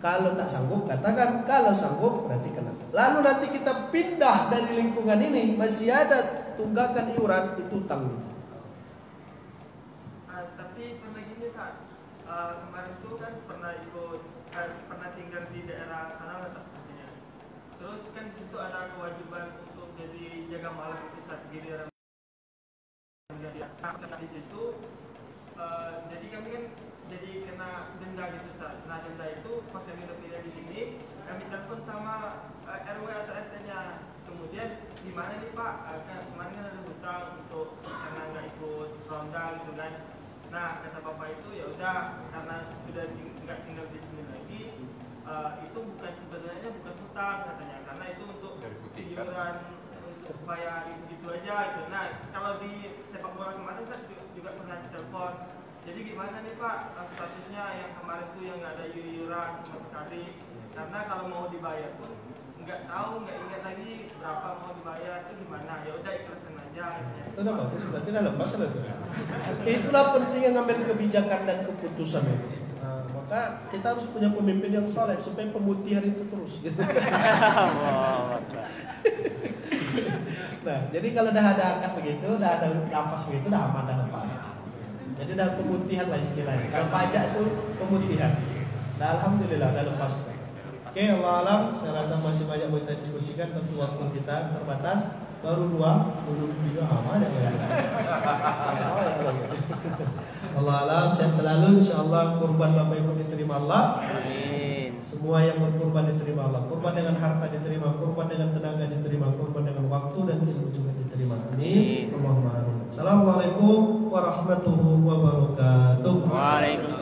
kalau tak sanggup, katakan. Kalau sanggup, berarti kenapa? Lalu nanti kita pindah dari lingkungan ini, masih ada tunggakan iuran, itu utang. Tapi pernah gini Sa, kemarin itu kan pernah tinggal di daerah sana artinya. Terus kan di situ ada kewajiban untuk jadi jaga malam itu saat di daerah. Di situ jadi kami kan jadi kena denda gitu Ustaz. Nah denda itu pas kami udah pindah di sini, kami telepon sama RW atau RT-nya. Kemudian gimana nih Pak? Kemarin ada hutang untuk karena nggak ikut ronda gitu kan. Nah kata bapak itu ya udah karena sudah nggak tinggal di sini lagi, itu bukan sebenarnya bukan hutang katanya, karena itu untuk iuran supaya gitu aja gitu. Nah kalau di sepak bola kemarin saya juga pernah telepon. Jadi gimana nih Pak statusnya yang kemarin tuh yang nggak ada iuran sama sekali, karena kalau mau dibayar pun nggak tahu, nggak ingat lagi berapa mau dibayar itu gimana. Ya udah ikhlasin aja gitu. Itu udah bagus, berarti udah lepas lah itu. Itulah pentingnya ngambil kebijakan dan keputusan itu. Nah, maka kita harus punya pemimpin yang soleh supaya pemutihan itu terus gitu. Nah, jadi kalau udah ada akad begitu, udah ada nafas begitu, udah aman dan lepas. Jadi ada pemutihan lah istilahnya. Kalau pajak itu pemutihan. Nah, alhamdulillah udah lepas. Oke, Allah alam, saya rasa masih banyak yang kita diskusikan, tentu waktu kita terbatas. Baru 2, belum 3 aman ya. Allah alam, sehat selalu, insyaallah kurban Bapak Ibu diterima Allah. Amin. Semua yang berkurban diterima Allah. Kurban dengan harta diterima, kurban dengan tenaga diterima, kurban dengan waktu dan ilmu juga diterima. Amin. Allahumma amin. Assalamualaikum warahmatullahi wabarakatuh. Waalaikumsalam.